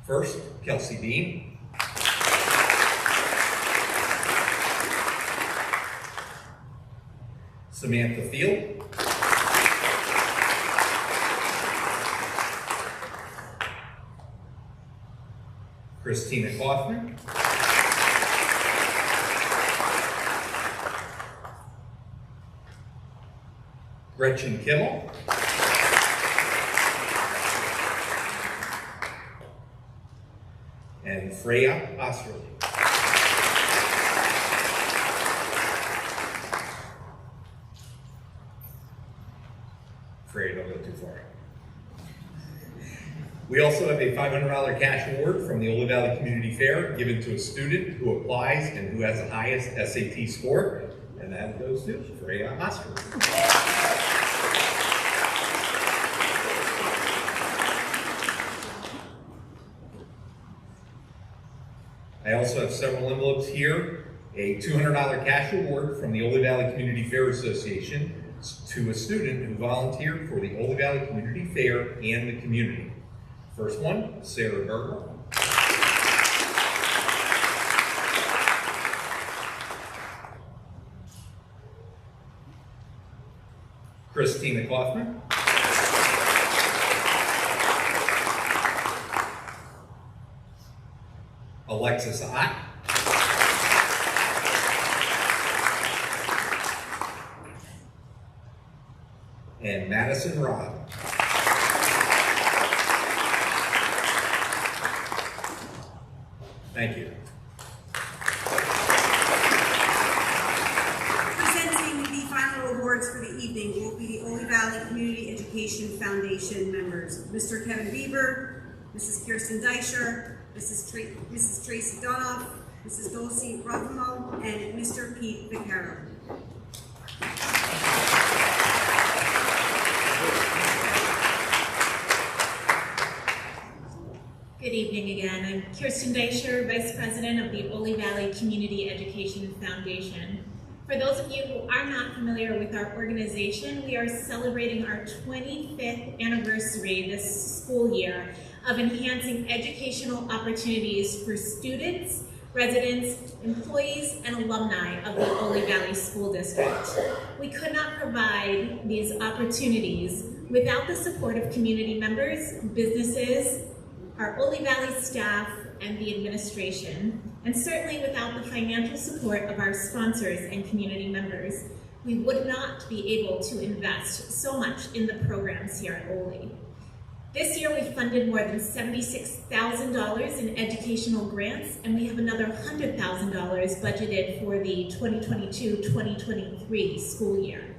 [SPEAKER 10] First, Kelsey Dean. Samantha Field. Christina Kaufman. Gretchen Kimmel. And Freya Osterley. Freya, don't go too far. We also have a $500 cash award from the Oley Valley Community Fair given to a student who applies and who has the highest SAT score, and that goes to Freya Osterley. I also have several envelopes here. A $200 cash award from the Oley Valley Community Fair Association to a student who volunteered for the Oley Valley Community Fair and the community. First one, Sarah Berger. Christina Kaufman. Alexis Ott. And Madison Rob. Thank you.
[SPEAKER 1] Presenting the final awards for the evening will be the Oley Valley Community Education Foundation members, Mr. Kevin Bieber, Mrs. Kirsten Deischer, Mrs. Tracy Donoff, Mrs. Dulcie Rothamo, and Mr. Pete Vaccaro.
[SPEAKER 20] Good evening again. I'm Kirsten Deischer, Vice President of the Oley Valley Community Education Foundation. For those of you who are not familiar with our organization, we are celebrating our 25th anniversary this school year of enhancing educational opportunities for students, residents, employees, and alumni of the Oley Valley School District. We could not provide these opportunities without the support of community members, businesses, our Oley Valley staff, and the administration, and certainly without the financial support of our sponsors and community members. We would not be able to invest so much in the programs here at Oley. This year we funded more than $76,000 in educational grants, and we have another $100,000 budgeted for the 2022-2023 school year.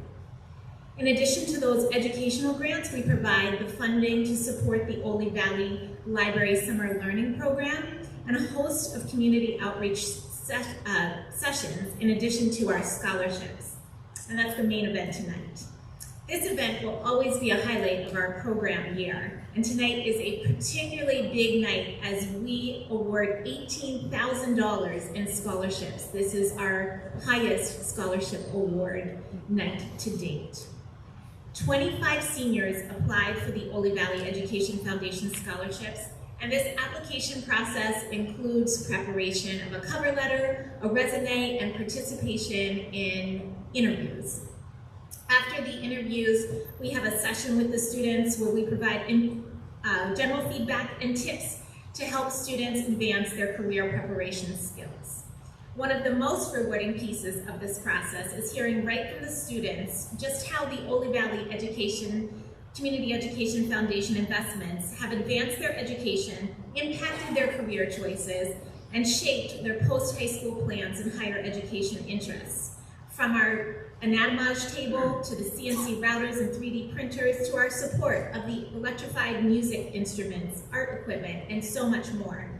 [SPEAKER 20] In addition to those educational grants, we provide the funding to support the Oley Valley Library Summer Learning Program and a host of community outreach sessions in addition to our scholarships. And that's the main event tonight. This event will always be a highlight of our program year. And tonight is a particularly big night as we award $18,000 in scholarships. This is our highest scholarship award night to date. 25 seniors applied for the Oley Valley Education Foundation scholarships, and this application process includes preparation of a cover letter, a resume, and participation in interviews. After the interviews, we have a session with the students where we provide general feedback and tips to help students advance their career preparation skills. One of the most rewarding pieces of this process is hearing right from the students just how the Oley Valley Community Education Foundation investments have advanced their education, impacted their career choices, and shaped their post-high school plans and higher education interests. From our anatomage table to the CNC routers and 3D printers to our support of the electrified music instruments, art equipment, and so much more.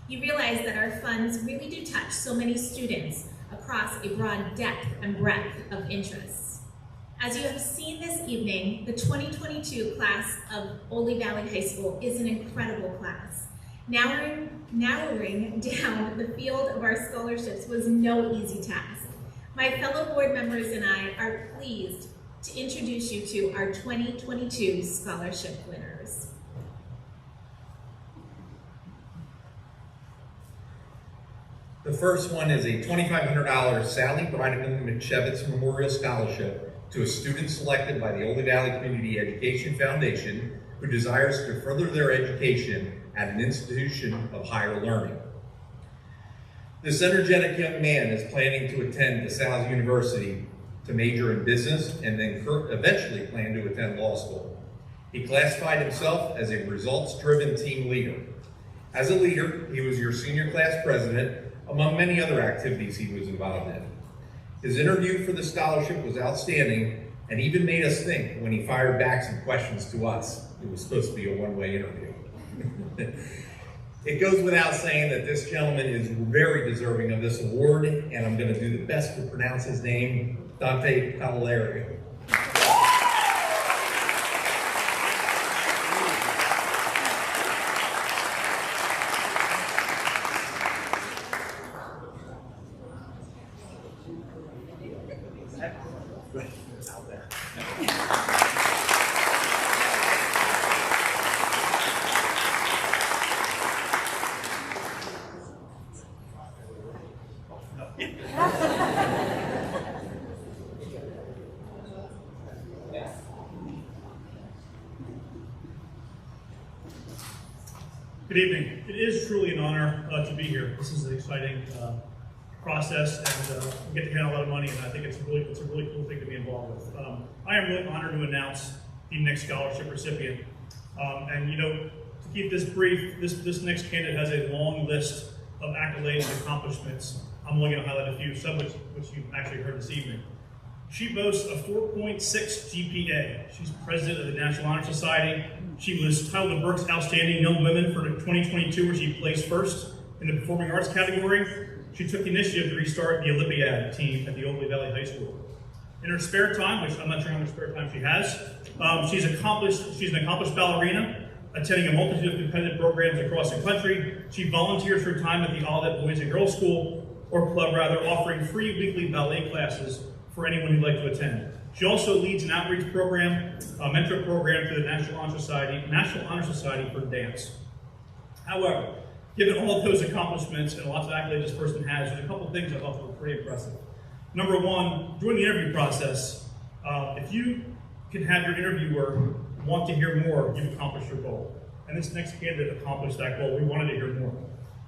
[SPEAKER 20] You realize that our funds really do touch so many students across a broad depth and breadth of interests. As you have seen this evening, the 2022 class of Oley Valley High School is an incredible class. Narrowing down the field of our scholarships was no easy task. My fellow board members and I are pleased to introduce you to our 2022 scholarship winners.
[SPEAKER 10] The first one is a $2,500 Sally Breineman McShevitz Memorial Scholarship to a student selected by the Oley Valley Community Education Foundation who desires to further their education at an institution of higher learning. This energetic young man is planning to attend DeSales University to major in business and then eventually plan to attend law school. He classified himself as a results-driven team leader. As a leader, he was your senior class president, among many other activities he was involved in. His interview for the scholarship was outstanding and even made us think when he fired back some questions to us. It was supposed to be a one-way interview. It goes without saying that this gentleman is very deserving of this award, and I'm going to do the best to pronounce his name, Dante Cavallari.
[SPEAKER 9] Good evening. It is truly an honor to be here. This is an exciting process, and we get to handle a lot of money, and I think it's a really cool thing to be involved with. I am really honored to announce the next scholarship recipient. And you know, to keep this brief, this next candidate has a long list of accolades and accomplishments. I'm only going to highlight a few, some which you've actually heard this evening. She boasts a 4.6 GPA. She's president of the National Honor Society. She was titled the Burke's Outstanding Young Women for 2022, where she placed first in the Performing Arts category. She took the initiative to restart the Olympiad team at the Oley Valley High School. In her spare time, which I'm not sure how much spare time she has, she's an accomplished ballerina, attending a multitude of competitive programs across the country. She volunteers her time at the Olivet Boys and Girls School, or club rather, offering free weekly ballet classes for anyone who'd like to attend. She also leads an outreach program, a mentor program to the National Honor Society for Dance. However, given all of those accomplishments and lots of accolades this person has, there's a couple of things I thought were pretty impressive. Number one, during the interview process, if you can have your interviewer want to hear more, you've accomplished your goal. And this next candidate accomplished that goal. We wanted to hear more.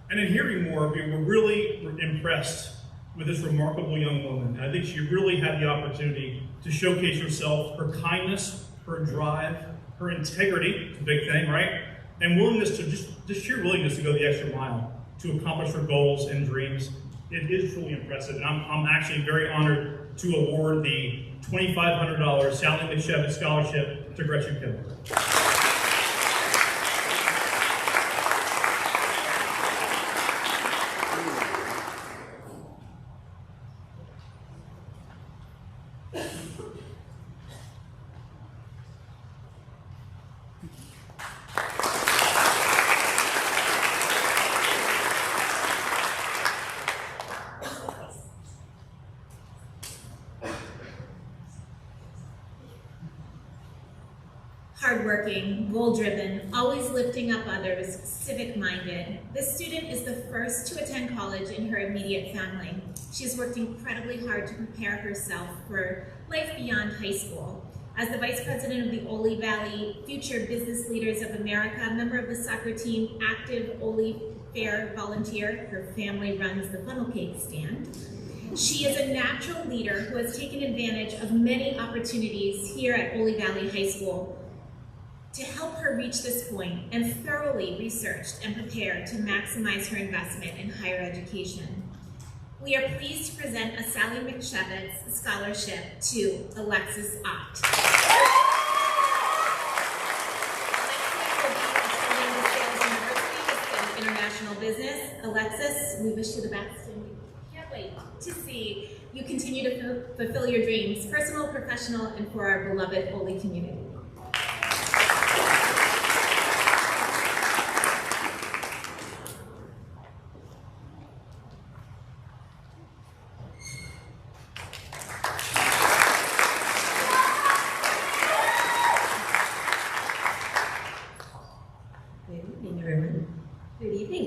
[SPEAKER 9] And in hearing more, we were really impressed with this remarkable young woman. And I think she really had the opportunity to showcase herself, her kindness, her drive, her integrity, it's a big thing, right? And willingness to just sheer willingness to go the extra mile to accomplish her goals and dreams. It is truly impressive. And I'm actually very honored to award the $2,500 Sally McShevitz Scholarship to Gretchen Kimball.
[SPEAKER 20] hardworking, goal-driven, always lifting up others, civic-minded. This student is the first to attend college in her immediate family. She's worked incredibly hard to prepare herself for life beyond high school. As the Vice President of the Oley Valley Future Business Leaders of America, member of the soccer team, active Oley Fair volunteer, her family runs the funnel cake stand. She is a natural leader who has taken advantage of many opportunities here at Oley Valley High School to help her reach this point and thoroughly researched and prepared to maximize her investment in higher education. We are pleased to present a Sally McShevitz Scholarship to Alexis Ott. International business. Alexis, we wish you the best and we can't wait to see you continue to fulfill your dreams, personal, professional, and for our beloved Oley community.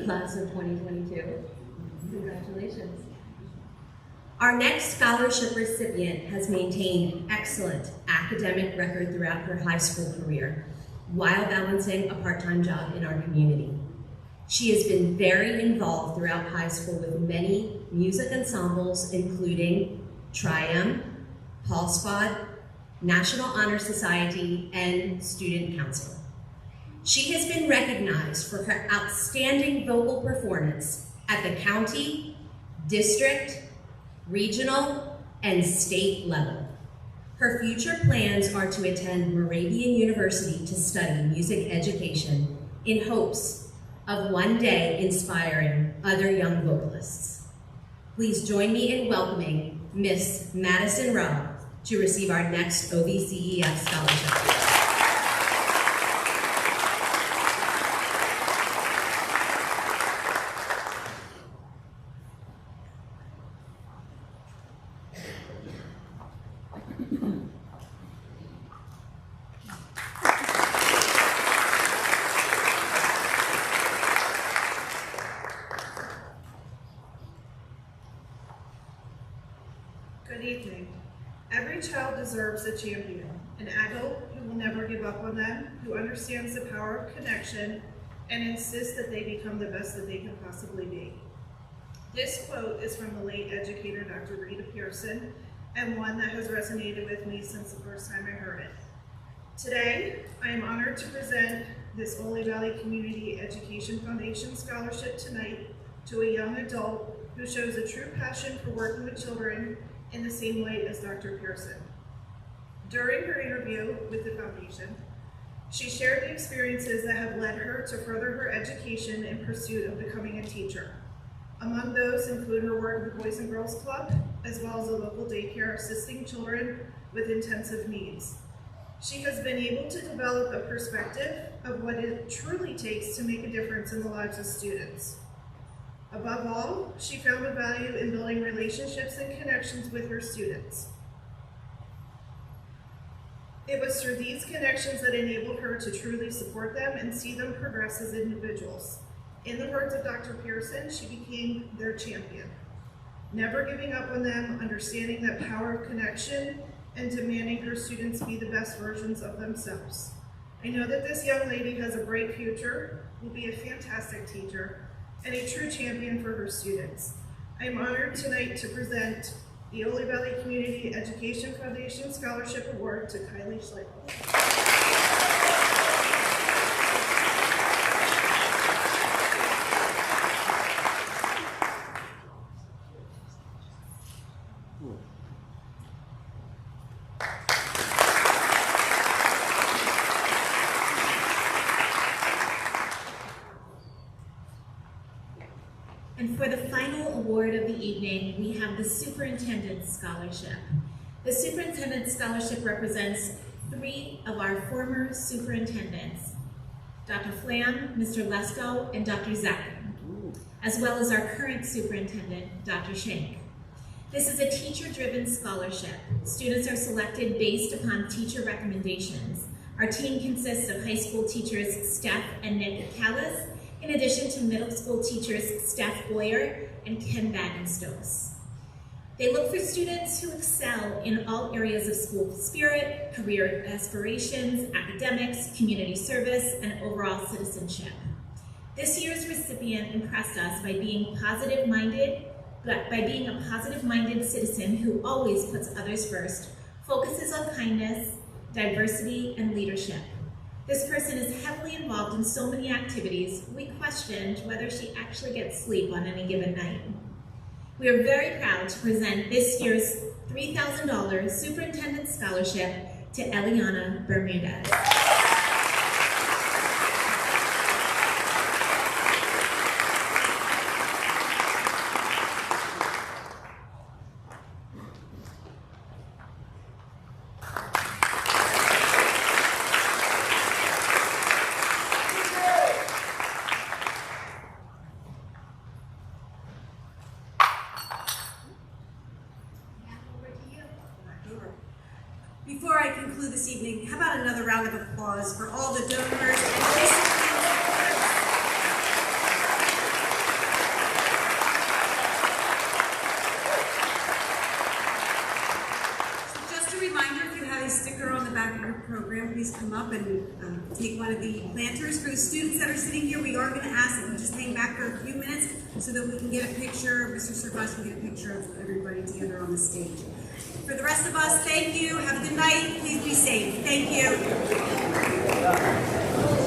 [SPEAKER 12] Class of 2022. Congratulations.
[SPEAKER 11] Our next scholarship recipient has maintained excellent academic record throughout her high school career while balancing a part-time job in our community. She has been very involved throughout high school with many music ensembles, including Triumph, Paul Squad, National Honor Society, and Student Council. She has been recognized for her outstanding vocal performance at the county, district, regional, and state level. Her future plans are to attend Moravian University to study music education in hopes of one day inspiring other young vocalists. Please join me in welcoming Miss Madison Rob to receive our next OVCEF scholarship.
[SPEAKER 22] Good evening. Every child deserves a champion, an adult who will never give up on them, who understands the power of connection, and insists that they become the best that they can possibly be. This quote is from the late educator Dr. Rita Pearson, and one that has resonated with me since the first time I heard it. Today, I am honored to present this Oley Valley Community Education Foundation Scholarship tonight to a young adult who shows a true passion for working with children in the same way as Dr. Pearson. During her interview with the foundation, she shared the experiences that have led her to further her education in pursuit of becoming a teacher. Among those include her work with the Boys and Girls Club, as well as a local daycare assisting children with intensive needs. She has been able to develop a perspective of what it truly takes to make a difference in the lives of students. Above all, she found the value in building relationships and connections with her students. It was through these connections that enabled her to truly support them and see them progress as individuals. In the words of Dr. Pearson, she became their champion, never giving up on them, understanding that power of connection, and demanding her students be the best versions of themselves. I know that this young lady has a bright future, will be a fantastic teacher, and a true champion for her students. I am honored tonight to present the Oley Valley Community Education Foundation Scholarship Award to Kylie Schlegel.
[SPEAKER 20] And for the final award of the evening, we have the Superintendent Scholarship. The Superintendent Scholarship represents 3 of our former superintendents, Dr. Flam, Mr. Lesko, and Dr. Zakin, as well as our current superintendent, Dr. Schenk. This is a teacher-driven scholarship. Students are selected based upon teacher recommendations. Our team consists of high school teachers Steph and Nick Callis, in addition to middle school teachers Steph Boyer and Ken Baden-Stokes. They look for students who excel in all areas of school spirit, career aspirations, academics, community service, and overall citizenship. This year's recipient impressed us by being a positive-minded citizen who always puts others first, focuses on kindness, diversity, and leadership. This person is heavily involved in so many activities, we questioned whether she actually gets sleep on any given night. We are very proud to present this year's $3,000 Superintendent Scholarship to Eleanor Bermudez.
[SPEAKER 1] Before I conclude this evening, how about another round of applause for all the donors and recipients. So just a reminder, if you have a sticker on the back of your program, please come up and take one of the planters. For the students that are sitting here, we are going to ask that you just hang back for a few minutes so that we can get a picture, Mr. Surface can get a picture of everybody together on the stage. For the rest of us, thank you. Have a good night. Please be safe. Thank you.